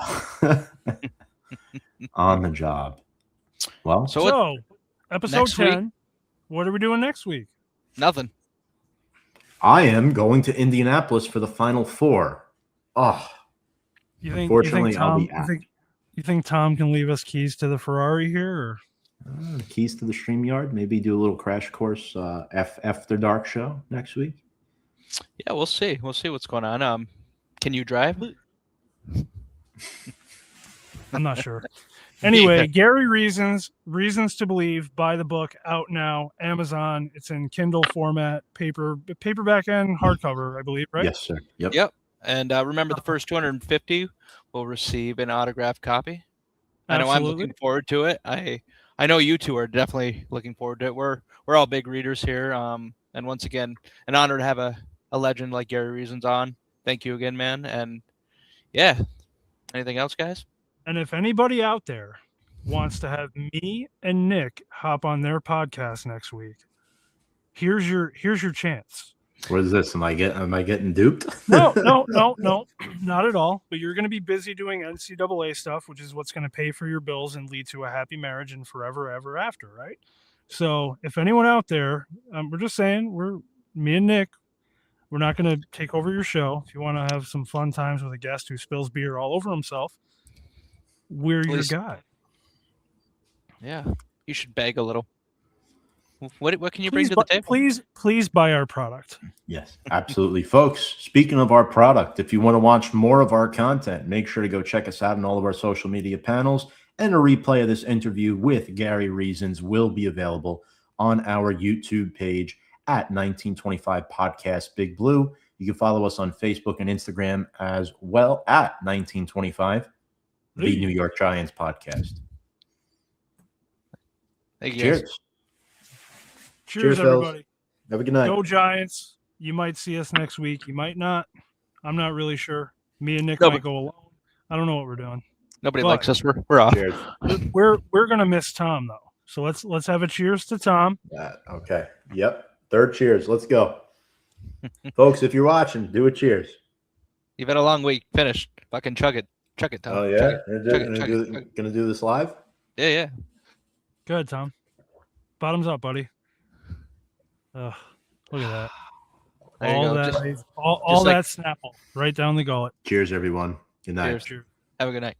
On the job. Well, So Episode next week- 10. What are we doing next week? Nothing. I am going to Indianapolis for the Final Four. Oh, Unfortunately, I'll be out. You think Tom can leave us keys to the Ferrari here? Or? Keys to the StreamYard. Maybe do a little crash course after dark show next week. Yeah, we'll see. We'll see what's going on. Can you drive? I'm not sure. Anyway, Yeah. Gary Reasons to Believe, buy the book, out now, Amazon. It's in Kindle format, paperback and hardcover, I believe, right? Yes, sir. Yep. Yep. And remember, the first 250 will receive an autographed copy. I know I'm Absolutely. looking forward to it. I know you two are definitely looking forward to it. We're all big readers here. And once again, an honor to have a legend like Gary Reasons on. Thank you again, man. And yeah, anything else, guys? And if anybody out there wants to have me and Nick hop on their podcast next week, here's your chance. What is this? Am I getting duped? No, not at all. But you're going to be busy doing NCAA stuff, which is what's going to pay for your bills and lead to a happy marriage and forever, ever after, right? So if anyone out there, we're just saying, me and Nick, we're not going to take over your show. If you want to have some fun times with a guest who spills beer all over himself, we're your Please. guy. Yeah, you should beg a little. What can you bring to the table? Please buy our product. Yes, absolutely. Folks, speaking of our product, if you want to watch more of our content, make sure to go check us out on all of our social media panels. And a replay of this interview with Gary Reasons will be available on our YouTube page at 1925 Podcast Big Blue. You can follow us on Facebook and Instagram as well at 1925, the New York Giants podcast. Thank you, guys. Cheers. Cheers, fellas. everybody. Have a good night. Go Giants. You might see us next week. You might not. I'm not really sure. Me and Nick No, might but- go alone. I don't know what we're doing. Nobody But- likes us. We're off. Cheers. We're gonna miss Tom though. So let's have a cheers to Tom. Okay. Yep. Third cheers. Let's go. Folks, if you're watching, do a cheers. You've had a long week. Finish. Fucking chug it. Chug it, Tom. Oh, Chug yeah? it. Chug it, chug it. Gonna do this live? Yeah, yeah. Go ahead, Tom. Bottoms up, buddy. Ugh, look at that. There you all go. that, Just all like- that Snapple right down the gullet. Cheers, everyone. Good night. cheers. Have a good night.